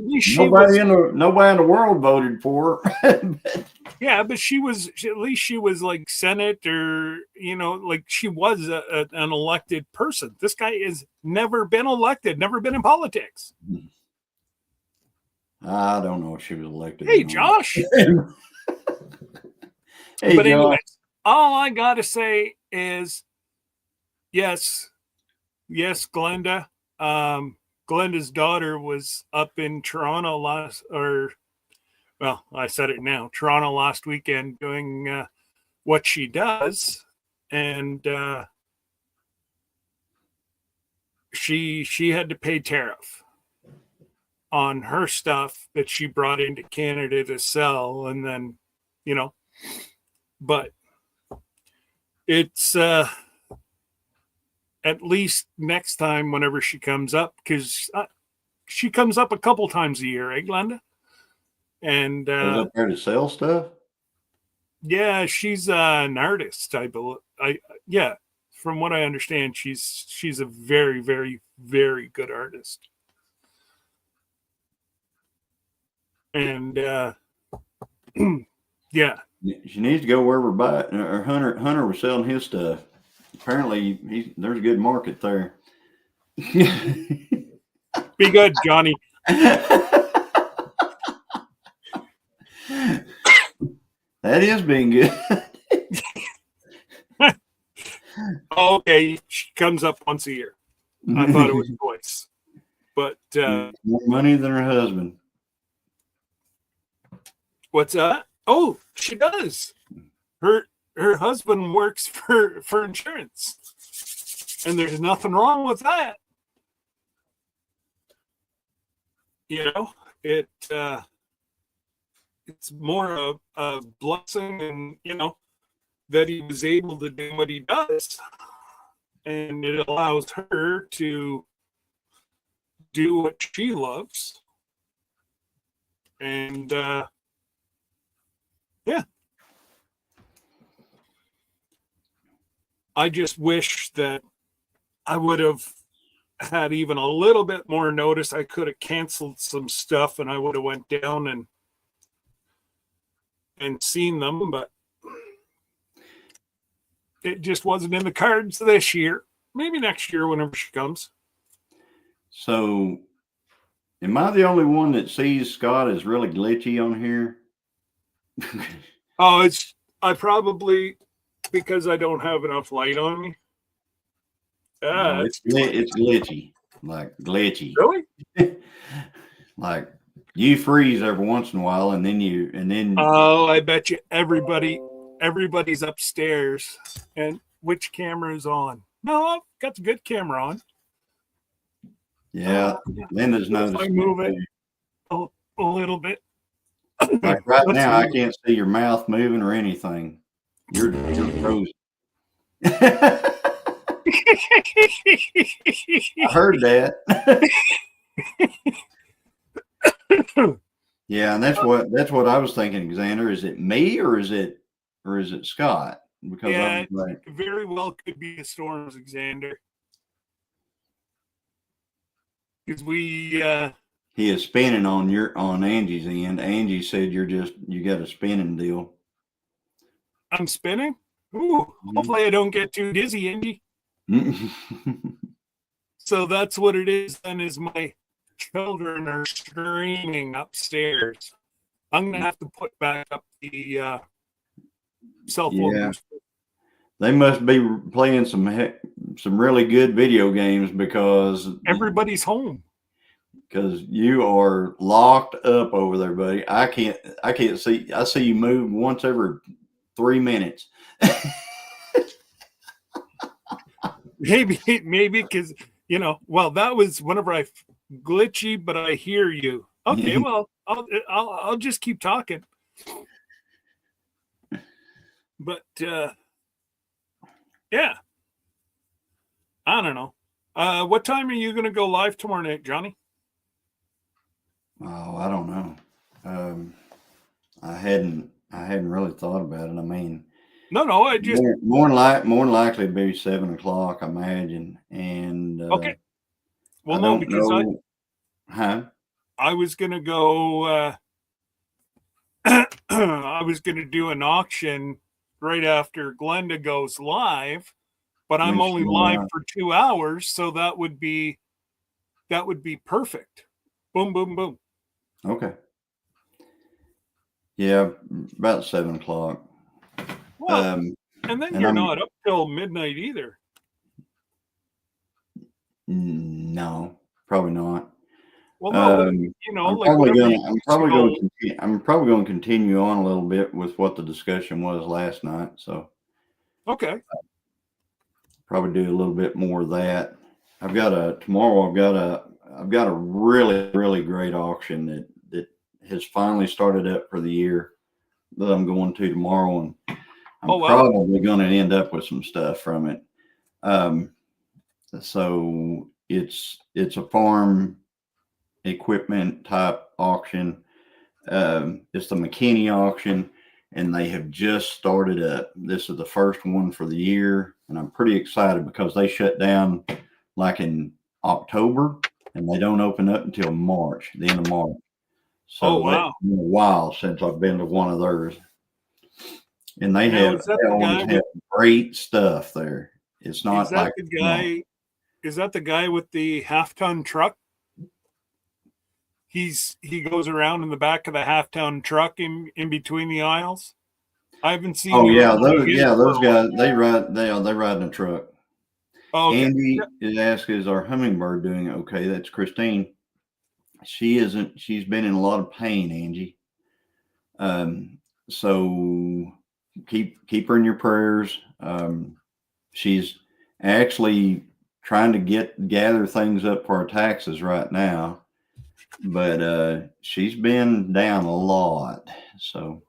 the world voted for her. Yeah, but at least she was like Senate, or like she was an elected person. This guy has never been elected, never been in politics. I don't know if she was elected. Hey, Josh. Hey, but anyway, Josh. All I gotta say is yes, Glenda. Glenda's daughter was up in Toronto I said it now, Toronto last weekend doing what she does. And she had to pay tariff on her stuff that she brought into Canada to sell, and then, but it's at least next time whenever she comes up, because she comes up a couple times a year, eh, Glenda? And Goes up there to sell stuff. Yeah, she's an artist, I believe. Yeah, from what I understand, she's a very, very, very good artist. And yeah, she needs to go where we're buying. Or Hunter was selling his stuff. Apparently, there's a good market there. Be good, Johnny. That is being good. Okay, she comes up once a year. I thought it was twice, but more money than her husband. What's that? Oh, she does. Her husband works for insurance, and there's nothing wrong with that. It's more a blessing, and that he was able to do what he does, and it allows her to do what she loves. And yeah, I just wish that I would have had even a little bit more notice. I could have canceled some stuff, and I would have went down and seen them, but it just wasn't in the cards this year. Maybe next year whenever she comes. So, am I the only one that sees Scott as really glitchy on here? Oh, I probably, because I don't have enough light on me. No, it's glitchy. Like glitchy. Really? Like you freeze every once in a while, and then oh, I bet you everybody's upstairs. And which camera is on? No, I've got the good camera on. Yeah, Linda's noticed. I move it a little bit. Like right now, I can't see your mouth moving or anything. You're frozen. I heard that. Yeah, and that's what I was thinking, Xander. Is it me or is it Scott? Because yeah, I was like, very well could be the storms, Xander. Because he is spinning on Angie's end. Angie said you got a spinning deal. I'm spinning? Ooh, hopefully I don't get too dizzy, Angie. So that's what it is then, is my children are screaming upstairs. I'm going to have to put back up the cell phone. Yeah. They must be playing some really good video games because everybody's home. Because you are locked up over there, buddy. I can't see. I see you move once every 3 minutes. maybe because well, that was whenever I glitchy, but I hear you. Okay, well, I'll just keep talking. But yeah, I don't know. What time are you going to go live tomorrow night, Johnny? Oh, I don't know. I hadn't really thought about it. I mean, no, I just more likely to be 7 o'clock, I imagine. And okay. Well, no, because I was going to go. I was going to do an auction right after Glenda goes live, but I'm only live for 2 hours, so that would be perfect. Boom, boom, boom. Okay. Yeah, about 7 o'clock. Well, and then you're not up till midnight either. No, probably not. Well, no, I'm probably going to continue on a little bit with what the discussion was last night. So, okay, probably do a little bit more of that. tomorrow. I've got a really, really great auction that has finally started up for the year that I'm going to tomorrow, and I'm probably going to end up with some stuff from it. So it's a farm equipment type auction. It's the McKinney auction, and they have just started up. This is the first one for the year, and I'm pretty excited because they shut down like in October, and they don't open up until March, the end of March. So it's been a while since I've been to one of theirs. And they always have great stuff there. It's not like the guy. Is that the guy with the half-ton truck? He goes around in the back of the half-ton truck in between the aisles. I haven't seen. Oh yeah, those guys they ride in a truck. Oh, okay. Andy is asking, is our hummingbird doing okay? That's Christine. She isn't. She's been in a lot of pain, Angie. So keep her in your prayers. She's actually trying to gather things up for our taxes right now, but she's been down a lot. So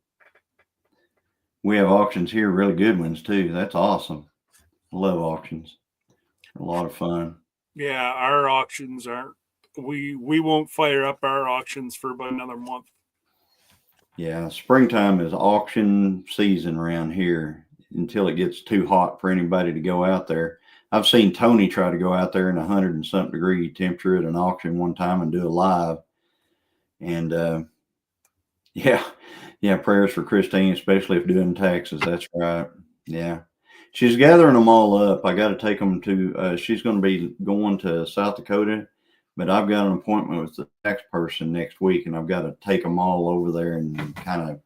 we have auctions here, really good ones too. That's awesome. I love auctions. A lot of fun. Yeah, our auctions aren't. We won't fire up our auctions for about another month. Yeah, springtime is auction season around here until it gets too hot for anybody to go out there. I've seen Tony try to go out there in 100 and something degree temperature at an auction one time and do a live. And yeah, prayers for Christine, especially if doing taxes. That's right. Yeah. She's gathering them all up. I got to take them to, she's going to be going to South Dakota, but I've got an appointment with the tax person next week, and I've got to take them all over there and kind of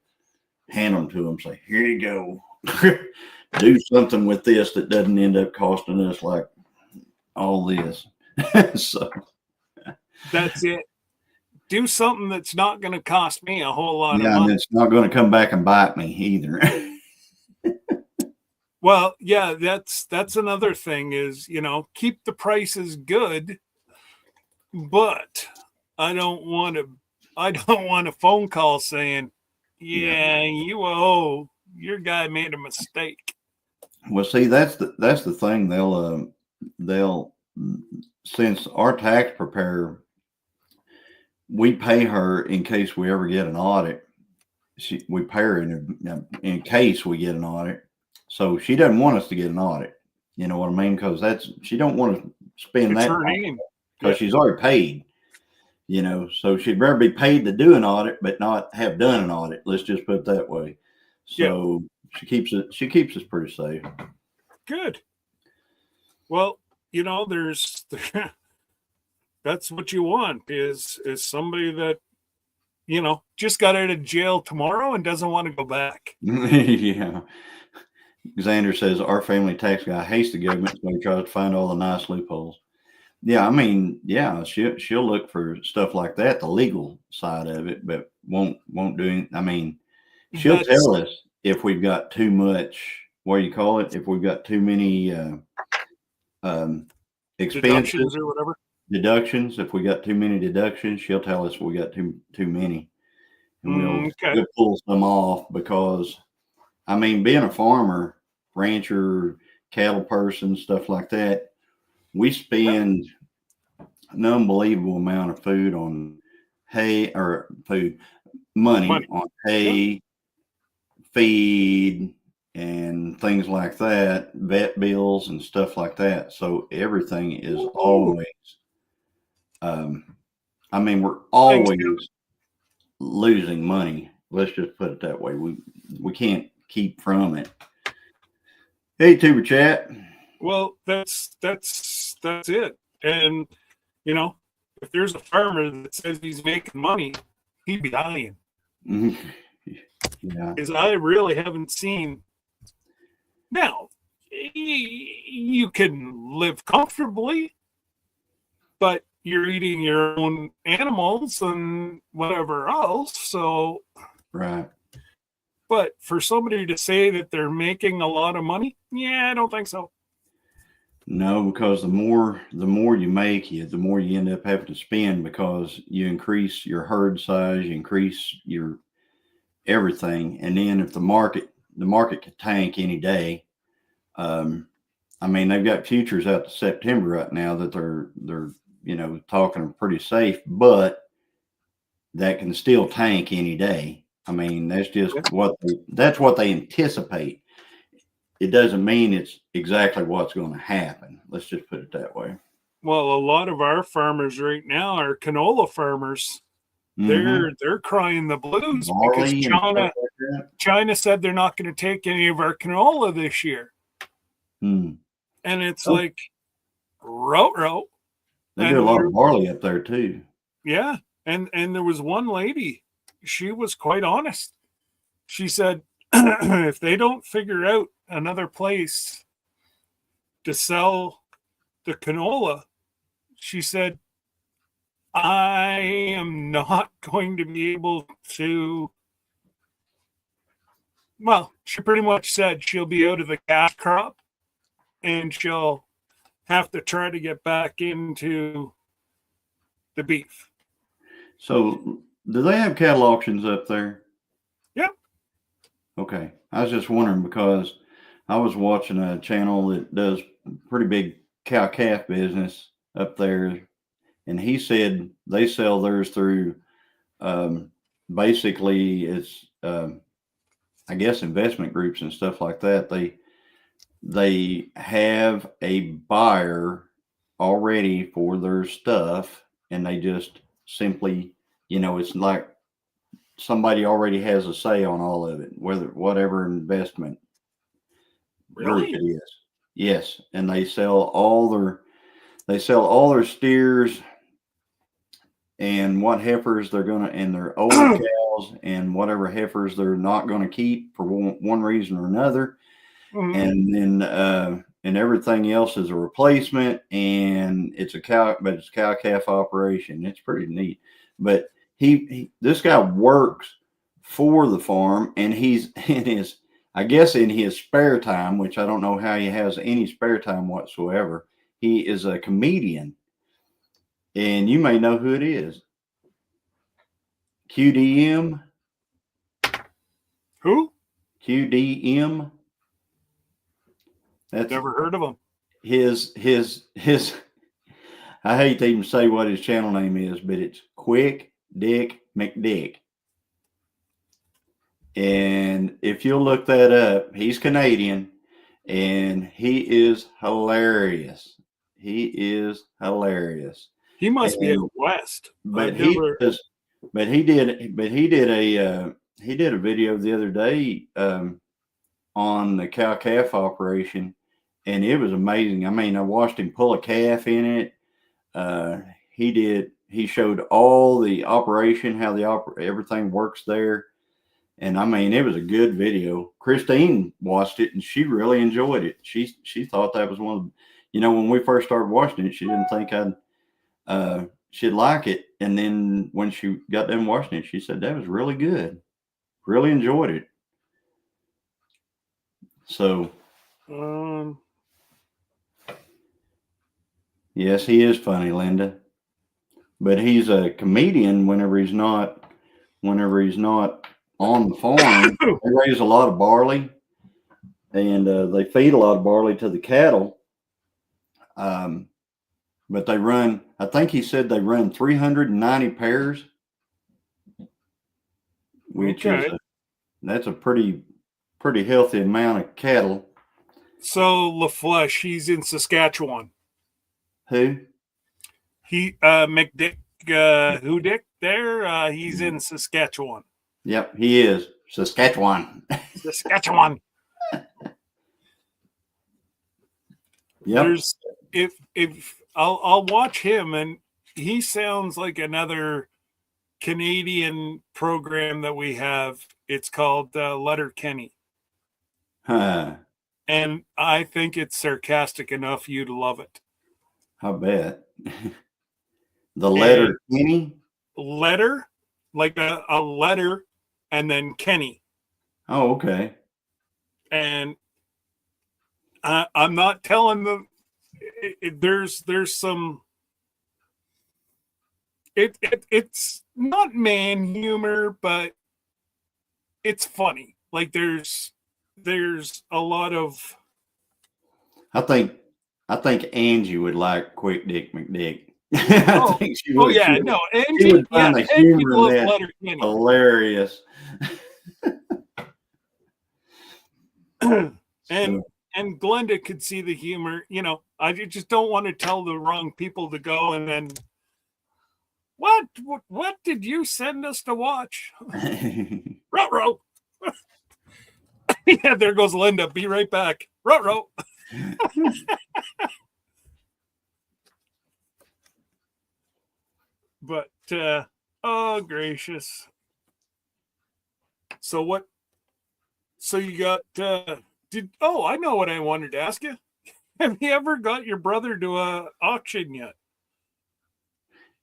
hand them to them. Say, here you go. Do something with this that doesn't end up costing us like all this. So that's it. Do something that's not going to cost me a whole lot of money. And it's not going to come back and bite me either. Well, yeah, that's another thing is, keep the prices good, but I don't want a phone call saying, your guy made a mistake. Well, see, that's the thing. They'll since our tax preparer, we pay her in case we ever get an audit. We pay her in case we get an audit. So she doesn't want us to get an audit. You know what I mean? Because she don't want to spend that money because she's already paid. So she'd rather be paid to do an audit, but not have done an audit. Let's just put it that way. So she keeps us pretty safe. Good. Well, that's what you want is somebody that, just got out of jail tomorrow and doesn't want to go back. Yeah. Xander says our family tax guy hates the government, so he tries to find all the nice loopholes. Yeah, I mean, she'll look for stuff like that, the legal side of it, but won't do anything. I mean, she'll tell us if we've got too much. What do you call it? If we've got too many expenses deductions or whatever. Deductions. If we got too many deductions, she'll tell us we got too many, and we'll pull some off because. I mean, being a farmer, rancher, cattle person, stuff like that, we spend an unbelievable amount of money on hay, feed, and things like that, vet bills and stuff like that. So everything is always, we're always losing money. Let's just put it that way. We can't keep from it. Hey, Tuber Chat. Well, that's it. And if there's a farmer that says he's making money, he'd be dying. Yeah, because I really haven't seen. Now, you can live comfortably, but you're eating your own animals and whatever else. So, right. But for somebody to say that they're making a lot of money, I don't think so. No, because the more you make, the more you end up having to spend because you increase your herd size, you increase your everything, and then if the market could tank any day. Um, I mean, they've got futures out to September right now that they're talking are pretty safe, but that can still tank any day. I mean, that's just that's what they anticipate. It doesn't mean it's exactly what's going to happen. Let's just put it that way. Well, a lot of our farmers right now are canola farmers. Mm-hmm. They're crying the blues because Barley and stuff like that. China said they're not going to take any of our canola this year. Hmm. And it's Oh, like row. they do a And lot of barley up there too. yeah, and there was one lady, she was quite honest. She said if they don't figure out another place to sell the canola, she said, I am not going to be able to. Well, she pretty much said she'll be out of the cash crop and she'll have to try to get back into the beef. So, do they have cattle auctions up there? Yeah. Okay. I was just wondering because I was watching a channel that does pretty big cow calf business up there, and he said they sell theirs through basically it's I guess investment groups and stuff like that. They have a buyer already for their stuff, and they just simply, it's like somebody already has a say on all of it, whether whatever investment group Really? it is. Yes, and they sell all their steers and what heifers they're gonna and their older cows and whatever heifers they're not gonna keep for one reason or another, Mm-hmm. and then and everything else is a replacement, and it's a cow calf operation. It's pretty neat, but this guy works for the farm, and he's in his I guess in his spare time, which I don't know how he has any spare time whatsoever. He is a comedian, and you may know who it is. QDM. Who? QDM. That's Never heard of him. his. I hate to even say what his channel name is, but it's Quick Dick McDick. And if you'll look that up, he's Canadian, and he is hilarious. He is hilarious. He must be And out west. but he does, but he did a video the other day on the cow calf operation, and it was amazing. I mean, I watched him pull a calf in it. He showed all the operation, how everything works there. And I mean, it was a good video. Christine watched it and she really enjoyed it. She thought that was one of when we first started watching it, she didn't think she'd like it. And then when she got done watching it, she said that was really good. Really enjoyed it. So yes, he is funny, Linda. But he's a comedian whenever he's not on the farm. They raise a lot of barley, and they feed a lot of barley to the cattle. But they run, I think he said they run 390 pairs, which is that's a pretty healthy amount of cattle. So LaFleche, he's in Saskatchewan. Who? He McDick who Dick there? He's in Saskatchewan. Yep, he is. Saskatchewan. Saskatchewan. Yep. There's if I'll watch him, and he sounds like another Canadian program that we have. It's called Letterkenny. And I think it's sarcastic enough you'd love it. I bet. The Letterkenny? Letter, like a letter, and then Kenny. Oh, okay. And I'm not telling them there's some. It's not man humor, but it's funny. Like there's a lot of. I think Angie would like Quick Dick McDick. I Oh, think she would. yeah, She no, would Angie, yeah, find the Angie humor in loves that Letterkenny. hilarious. and So, and Glenda could see the humor. You know, I just don't want to tell the wrong people to go and then what did you send us to watch? Ruh-roh. Yeah, there goes Linda. Be right back. Ruh-roh. But oh gracious. So what? So you got I know what I wanted to ask you. Have you ever got your brother to a auction yet?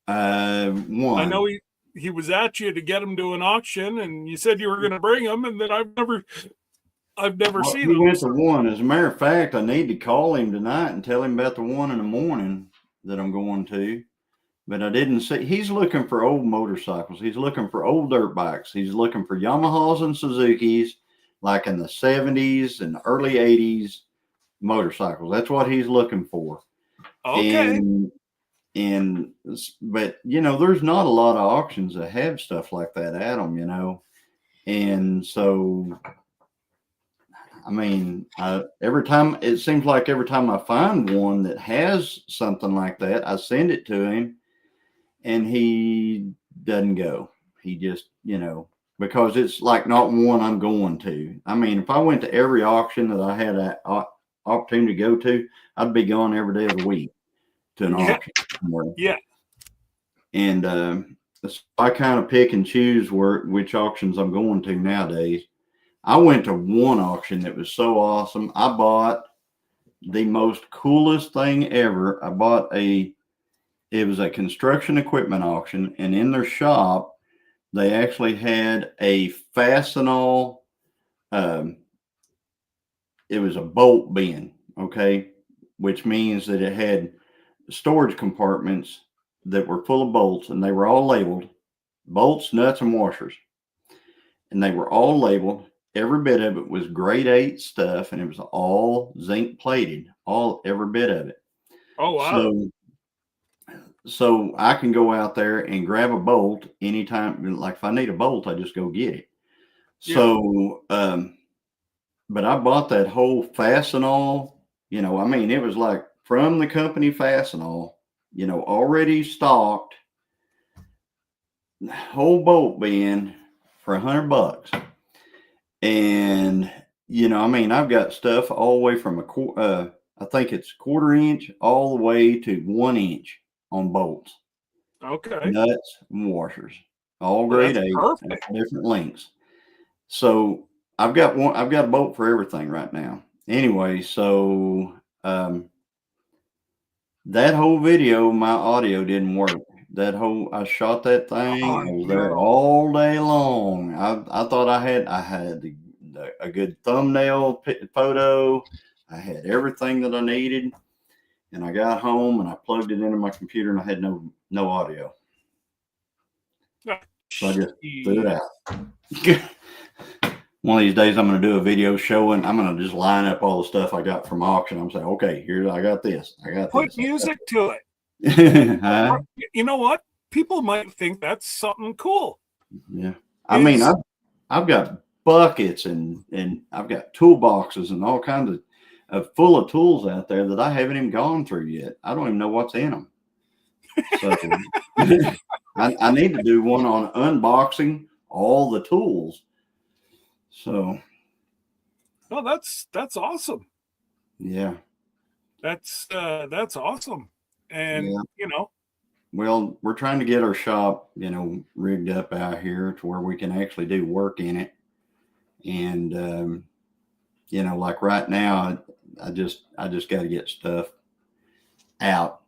one. I know he was at you to get him to an auction, and you said you were going to bring him, and then I've never seen him. He went to one. As a matter of fact, I need to call him tonight and tell him about the one in the morning that I'm going to. But I didn't see. He's looking for old motorcycles. He's looking for old dirt bikes. He's looking for Yamahas and Suzukis, like in the 70s and early 80s motorcycles. That's what he's looking for. Okay. But there's not a lot of auctions that have stuff like that at them, and so I mean, it seems like every time I find one that has something like that, I send it to him, and he doesn't go. He just, because it's like not one I'm going to. I mean, if I went to every auction that I had an opportunity to go to, I'd be going every day of the week to an auction somewhere. Yeah. And I kind of pick and choose which auctions I'm going to nowadays. I went to one auction that was so awesome. I bought the most coolest thing ever. It was a construction equipment auction, and in their shop, they actually had a Fastenal. It was a bolt bin, okay, which means that it had storage compartments that were full of bolts, and they were all labeled bolts, nuts, and washers. And they were all labeled. Every bit of it was grade 8 stuff, and it was all zinc plated, every bit of it. Oh, wow. So I can go out there and grab a bolt anytime. Like if I need a bolt, I just go get it. Yeah. So, but I bought that whole Fastenal, I mean, it was like from the company Fastenal, already stocked, whole bolt bin for $100. And, I mean, I've got stuff all the way from I think it's 1/4 inch all the way to 1 inch on bolts. Okay. Nuts and washers, all grade 8, different lengths. So I've got a bolt for everything right now. Anyway, so that whole video, my audio didn't work. I shot that thing. I was there all day long. I thought I had a good thumbnail photo. I had everything that I needed, and I got home and I plugged it into my computer, and I had no audio. So I just threw it out. One of these days, I'm going to do a video showing. I'm going to just line up all the stuff I got from auction. I'm saying, okay, here I got this. Put music to it. Huh? You know what? People might think that's something cool. Yeah, I mean, I've got buckets and I've got toolboxes and all kinds of full of tools out there that I haven't even gone through yet. I don't even know what's in them. So I need to do one on unboxing all the tools. So, oh, that's awesome. Yeah, that's awesome. And well, we're trying to get our shop, rigged up out here to where we can actually do work in it. And like right now, I just got to get stuff out.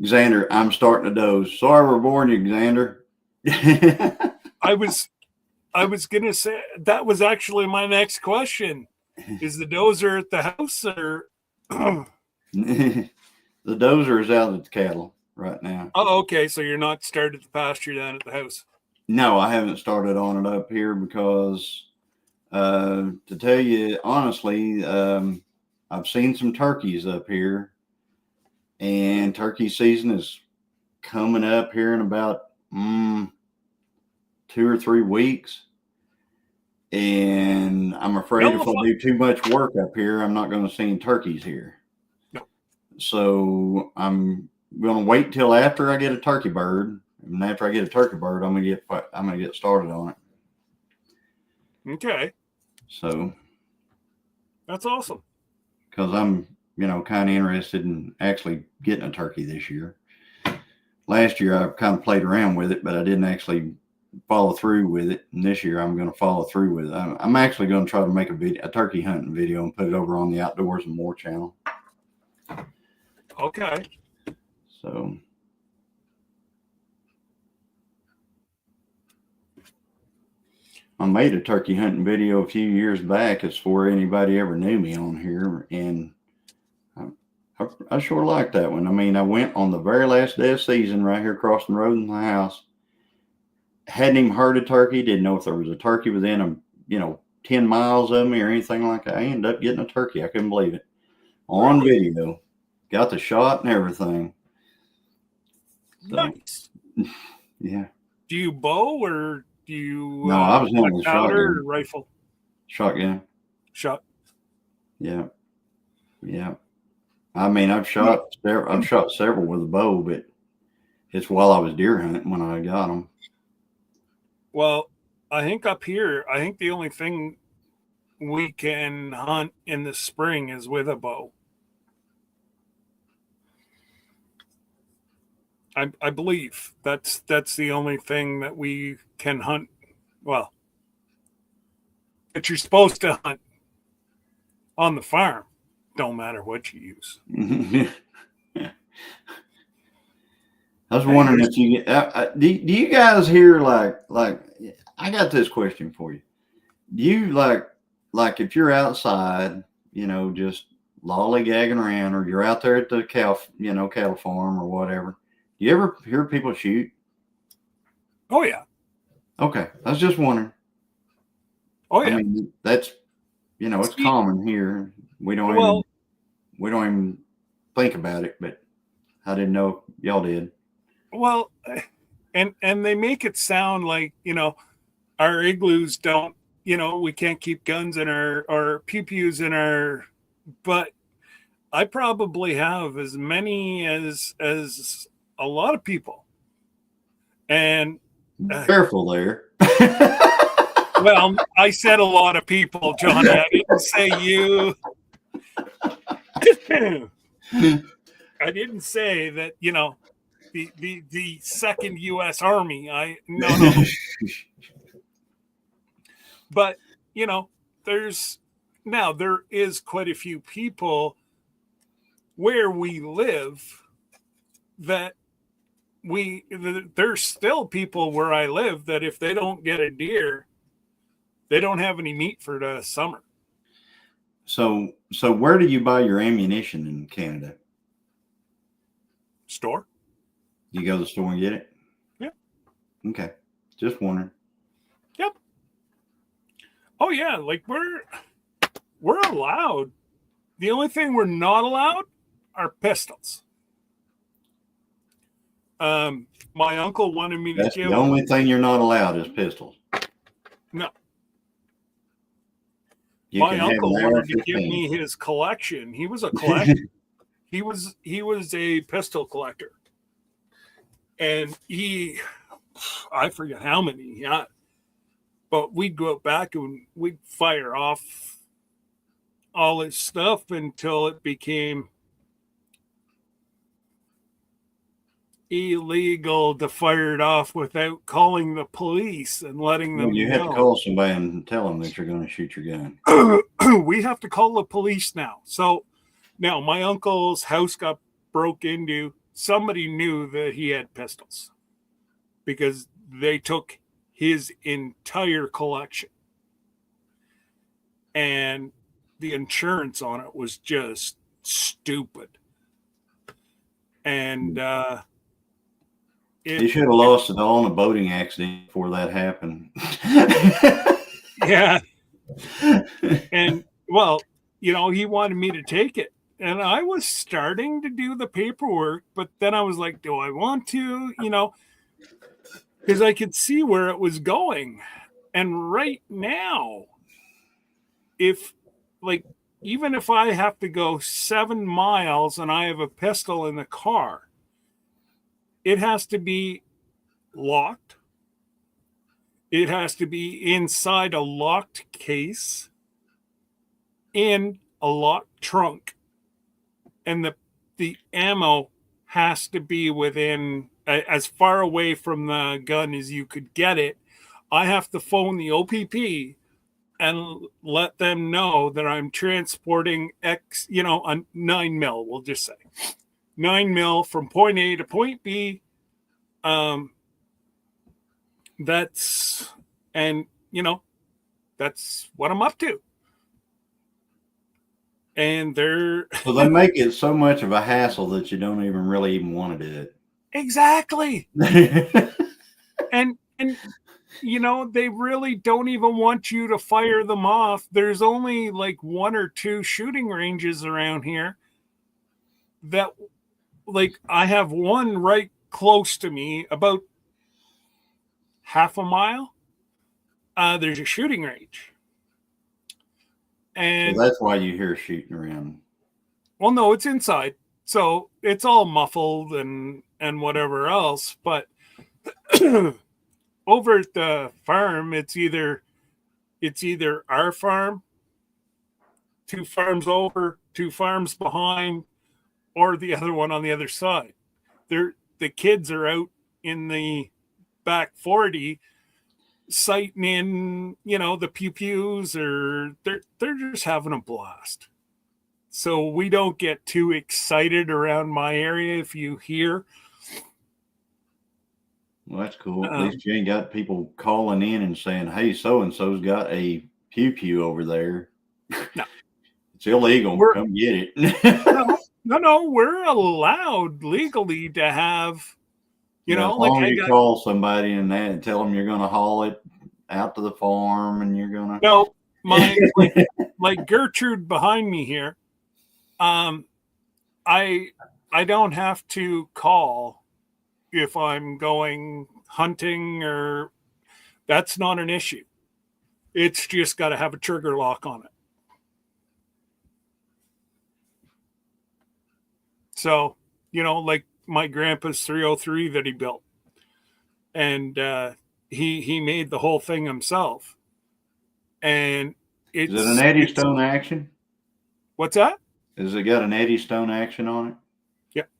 Xander, I'm starting to doze. Sorry we're boring you, Xander. I was going to say, that was actually my next question. Is the dozer at the house or? The dozer is out at the cattle right now. Oh, okay. So you're not started the pasture down at the house? No, I haven't started on it up here because, to tell you honestly, I've seen some turkeys up here, and turkey season is coming up here in about 2 or 3 weeks. And I'm afraid if I do too much work up here, I'm not going to see any turkeys here. No. So I'm going to wait till after I get a turkey bird. And after I get a turkey bird, I'm gonna get started on it. Okay. So that's awesome. Because I'm, kind of interested in actually getting a turkey this year. Last year I kind of played around with it, but I didn't actually follow through with it. And this year I'm going to follow through with it. I'm actually going to try to make a turkey hunting video and put it over on the Outdoors and More channel. Okay. So. I made a turkey hunting video a few years back. It's before anybody ever knew me on here. And I sure liked that one. I mean, I went on the very last day of season right here across the road in the house. Hadn't even heard a turkey. Didn't know if there was a turkey within 10 miles of me or anything like that. I ended up getting a turkey. I couldn't believe it. On video. Got the shot and everything. So, nice. Yeah. Do you bow or do you no, I was on the powder shotgun. or rifle? Shotgun. Shot. Yeah. Yeah. I mean, I've shot several with a bow, but it's while I was deer hunting when I got them. Well, I think up here, the only thing we can hunt in the spring is with a bow. I believe that's the only thing that we can hunt. Well, that you're supposed to hunt on the farm. Don't matter what you use. I was wondering if you do you guys hear like I got this question for you. Do you like if you're outside, just lollygagging around, or you're out there at the cattle farm or whatever, do you ever hear people shoot? Oh yeah. Okay, I was just wondering. Oh yeah. I mean, that's it's common here. We don't even think about it, but I didn't know y'all did. Well, and they make it sound like, our igloos don't, we can't keep guns in our pew-pews in our, but I probably have as many as a lot of people. And careful there. Well, I said a lot of people, Johnny. I didn't say you. I didn't say that, the second U.S. Army. No. But, there is quite a few people where we live that there's still people where I live that if they don't get a deer, they don't have any meat for the summer. So where do you buy your ammunition in Canada? Store. You go to the store and get it? Yeah. Okay. Just wondering. Yep. Oh yeah, like we're allowed. The only thing we're not allowed are pistols. My uncle wanted me to give. The only thing you're not allowed is pistols. No. My uncle wanted to give me his collection. He was a collector. He was a pistol collector. And I forget how many he had. But we'd go back and we'd fire off all his stuff until it became illegal to fire it off without calling the police and letting them know. You have to call somebody and tell them that you're going to shoot your gun. We have to call the police now. So now my uncle's house got broke into. Somebody knew that he had pistols because they took his entire collection. And the insurance on it was just stupid. And he should have lost it all in a boating accident before that happened. Yeah. And well, he wanted me to take it. And I was starting to do the paperwork, but then I was like, do I want to? Because I could see where it was going. And right now, if like, even if I have to go 7 miles and I have a pistol in the car, it has to be locked. It has to be inside a locked case, in a locked trunk, and the ammo has to be within as far away from the gun as you could get it. I have to phone the OPP and let them know that I'm transporting X, a 9mm, we'll just say 9mm from point A to point B. That's what I'm up to. And so they make it so much of a hassle that you don't even really even want to do it. Exactly. and they really don't even want you to fire them off. There's only like 1 or 2 shooting ranges around here that, like, I have one right close to me, about half a mile. There's a shooting range. And so that's why you hear shooting around. Well, no, it's inside. So it's all muffled and whatever else. But over at the farm, it's either our farm, 2 farms over, 2 farms behind, or the other one on the other side. The kids are out in the back 40 sighting in, the pew-pews, or they're just having a blast. So we don't get too excited around my area if you hear. Well, that's cool. At least you ain't got people calling in and saying, hey, so-and-so's got a pew-pew over there. No. It's illegal. Come get it. No, we're allowed legally to have, as long as you call somebody and tell them you're going to haul it out to the farm and you're going to. No, like Gertrude behind me here. I don't have to call if I'm going hunting, or that's not an issue. It's just got to have a trigger lock on it. So, like my grandpa's 303 that he built, and he made the whole thing himself. And is it an Eddystone action? What's that? Has it got an Eddystone action on it? Yep.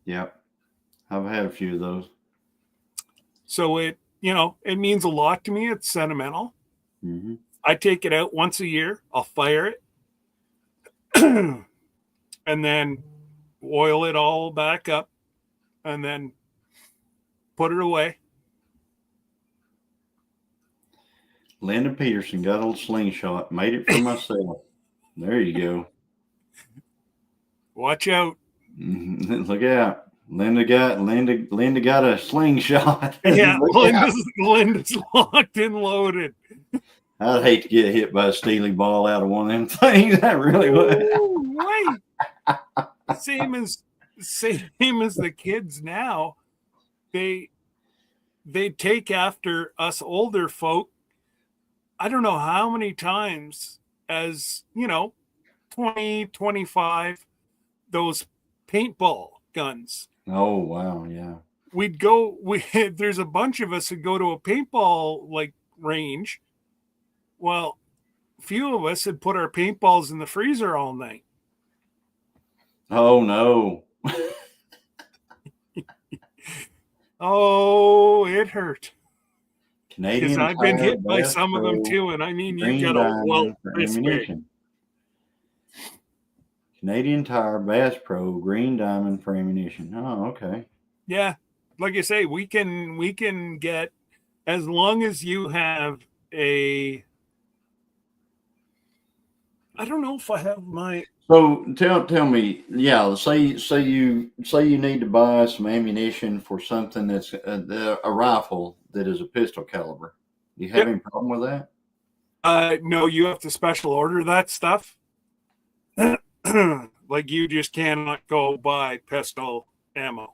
Yep. I've had a few of those. So it means a lot to me. It's sentimental. Mm-hmm. I take it out once a year. I'll fire it and then oil it all back up and then put it away. Linda Peterson got a little slingshot. Made it for myself. There you go. Watch out. Look out. Linda got a slingshot. Yeah, Linda's locked and loaded. I'd hate to get hit by a steely ball out of one of them things. I really would. Wait. Same as the kids now. They take after us older folk. I don't know how many times, as 20, 25, those paintball guns. Oh, wow. Yeah. There's a bunch of us who go to a paintball range. Well, a few of us had put our paintballs in the freezer all night. Oh, no. Oh, it hurt. Because I've been hit by some of them too, and I mean, you got a welt this big. Canadian Tire Bass Pro Green Diamond for ammunition. Oh, okay. Yeah, like I say, we can get, as long as you have a I don't know if I have my. So tell me, yeah. Say you need to buy some ammunition for something that's a rifle that is a pistol caliber. Do you have Yep. any problem with that? No, you have to special order that stuff. Like you just cannot go buy pistol ammo.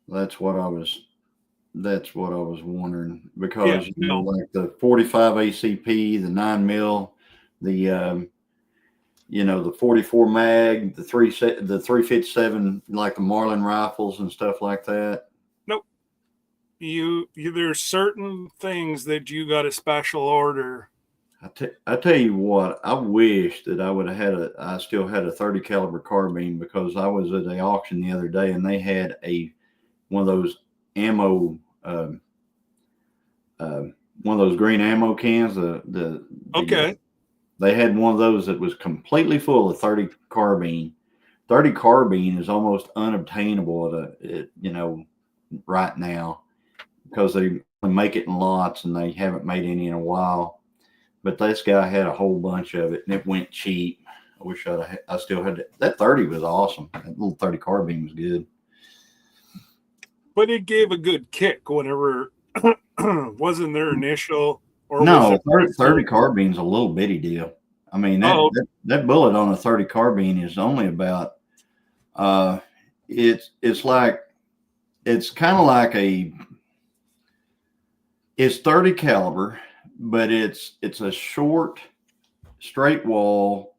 That's what I was. That's what I was wondering Yeah, because no. like the 45 ACP, the 9 mil, the the 44 mag, the 357, like the Marlin rifles and stuff like that. Nope. You there's certain things that you got to special order. I tell you what, I wish that I still had a 30 caliber carbine because I was at an auction the other day and they had one of those ammo, one of those green ammo cans. Okay. They had one of those that was completely full of 30 carbine. 30 carbine is almost unobtainable right now because they make it in lots and they haven't made any in a while. But this guy had a whole bunch of it and it went cheap. I wish I still had it. That 30 was awesome. That little 30 carbine was good. But it gave a good kick whenever wasn't their initial or no 30 carbine's a little bitty deal. I mean that bullet on a 30 carbine is only about it's kind of like it's 30 caliber, but it's a short straight wall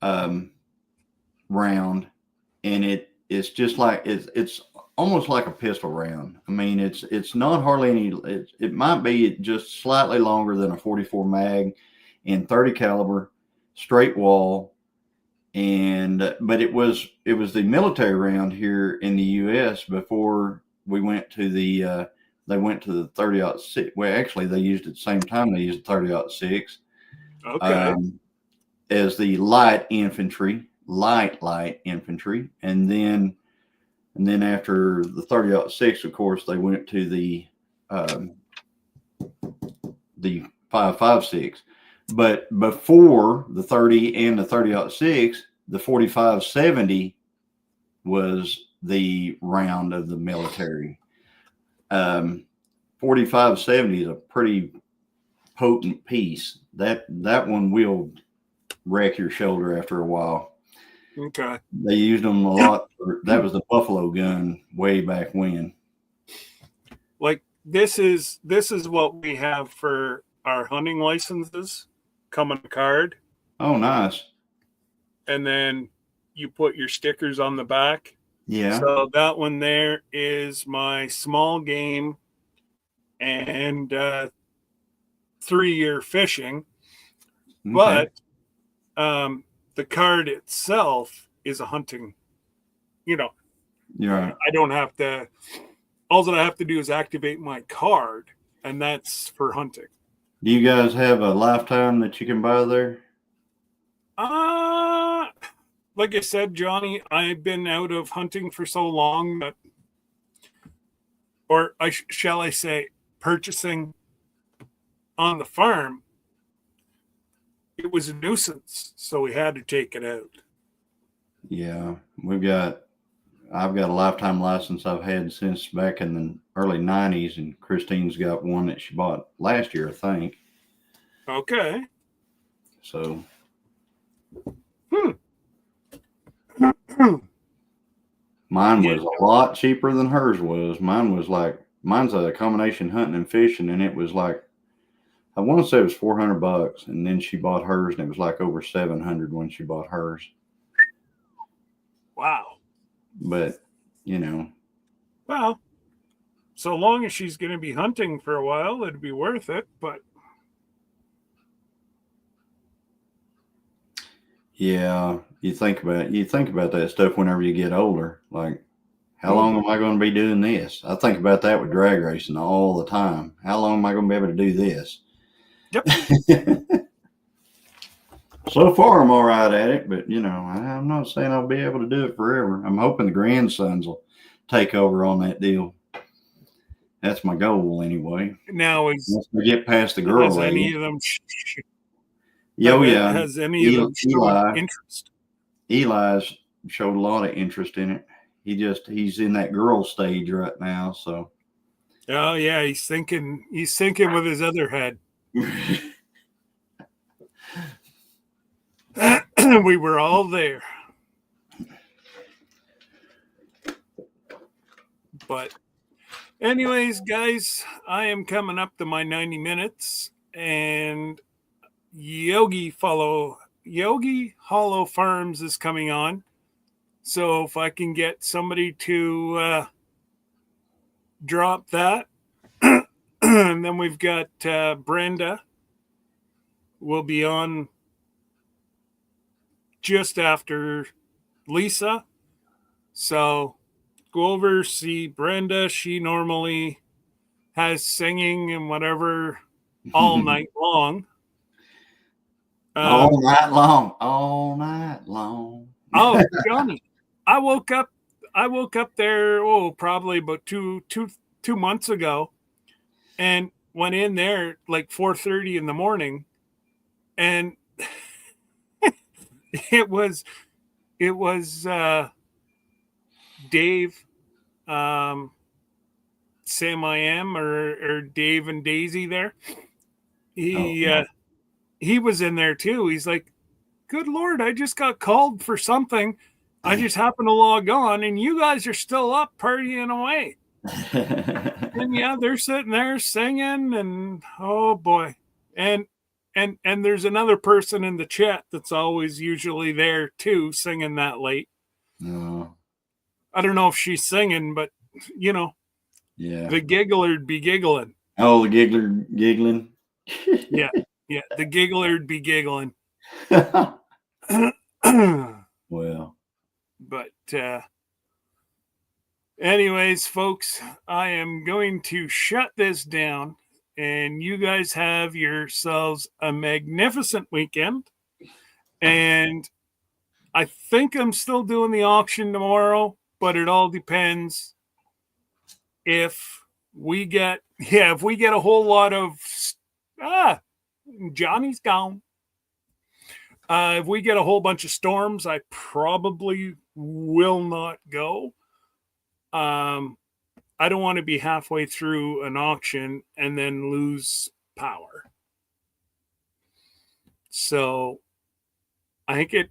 round, and it's just like it's almost like a pistol round. I mean, it's not hardly any. It might be just slightly longer than a 44 mag, and 30 caliber, straight wall, but it was the military round here in the U.S. before we went to the. They went to the 30-06. Well, actually, they used it at the same time they used the 30-06. Okay. As the light infantry, and then after the 30-06, of course, they went to the 5.56. But before the 30 and the 30-06, the 45-70 was the round of the military. 45-70 is a pretty potent piece. That one will wreck your shoulder after a while. Okay. They used them a lot. That was the Buffalo gun way back when. Like this is what we have for our hunting licenses. Come on a card. Oh, nice. And then you put your stickers on the back. Yeah. So that one there is my small game and 3-year fishing. Okay. But the card itself is a hunting, Yeah. I don't have to, all that I have to do is activate my card, and that's for hunting. Do you guys have a lifetime that you can buy there? Like I said, Johnny, I've been out of hunting for so long that, or shall I say, purchasing on the farm, it was a nuisance, so we had to take it out. Yeah, I've got a lifetime license I've had since back in the early 90s, and Christine's got one that she bought last year, I think. Okay. So. Mine was a lot cheaper than hers was. Mine's a combination hunting and fishing, and it was like, I want to say it was $400, and then she bought hers, and it was like over $700 when she bought hers. Wow. But, Well, so long as she's going to be hunting for a while, it'd be worth it, but. Yeah, you think about that stuff whenever you get older. Like, how long am I going to be doing this? I think about that with drag racing all the time. How long am I going to be able to do this? Yep. So far, I'm all right at it, but I'm not saying I'll be able to do it forever. I'm hoping the grandsons will take over on that deal. That's my goal, anyway. Now, once we get past the girl age. Any of them? Oh, yeah. Has any of them shown interest? Eli's showed a lot of interest in it. He's in that girl stage right now. So. Oh yeah, he's thinking with his other head. We were all there. But anyways, guys, I am coming up to my 90 minutes, and Yogi Hollow Farms is coming on. So if I can get somebody to drop that. And then we've got Brenda will be on just after Lisa. So go over, see Brenda. She normally has singing and whatever all night long. All night long. Oh, Johnny, I woke up there, probably about two months ago, and went in there like 4:30 in the morning, and it was Dave, Sam I Am, or Dave and Daisy there. He was in there too. He's like, good Lord, I just got called for something. I just happened to log on, and you guys are still up partying away. And yeah, they're sitting there singing, and oh boy. And there's another person in the chat that's always usually there too, singing that late. No. I don't know if she's singing, but yeah, the giggler'd be giggling. Oh, the giggling. yeah, the giggler'd be giggling. Well, but anyways, folks, I am going to shut this down, and you guys have yourselves a magnificent weekend. And I think I'm still doing the auction tomorrow, but it all depends if we get a whole lot of Johnny's gone. If we get a whole bunch of storms, I probably will not go. I don't want to be halfway through an auction and then lose power. So I think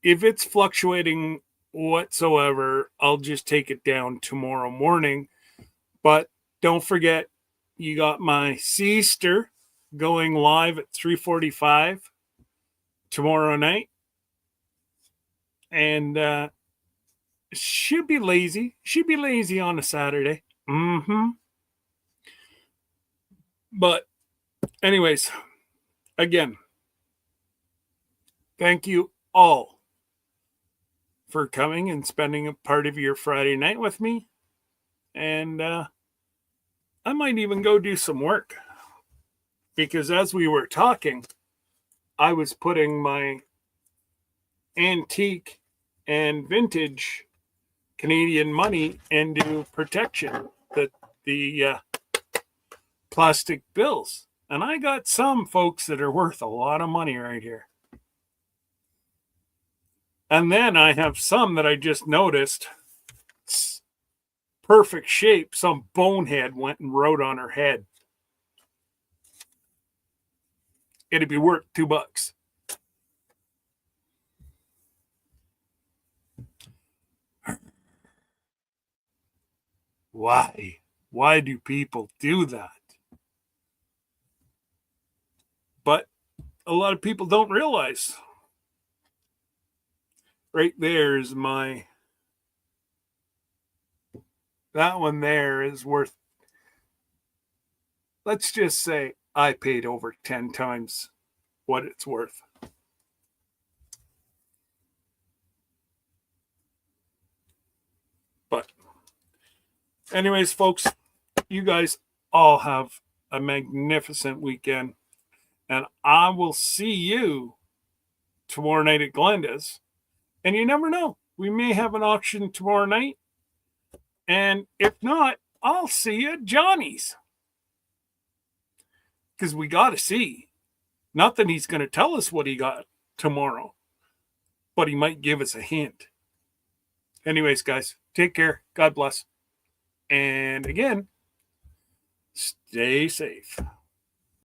if it's fluctuating whatsoever, I'll just take it down tomorrow morning. But don't forget, you got my sister going live at 3:45 tomorrow night. And she'll be lazy. She'll be lazy on a Saturday. But anyways, again, thank you all for coming and spending a part of your Friday night with me. And I might even go do some work, because as we were talking, I was putting my antique and vintage Canadian money into protection, the plastic bills. And I got some folks that are worth a lot of money right here. And then I have some that I just noticed, perfect shape, some bonehead went and wrote on her head. It'd be worth $2. Why? Why do people do that? But a lot of people don't realize. Right there is that one there is worth, let's just say I paid over 10 times what it's worth. But anyways, folks, you guys all have a magnificent weekend, and I will see you tomorrow night at Glenda's. And you never know, we may have an auction tomorrow night, and if not, I'll see you at Johnny's, because we got to see Not that he's going to tell us what he got tomorrow, but he might give us a hint. Anyways, guys, take care. God bless. And again, stay safe.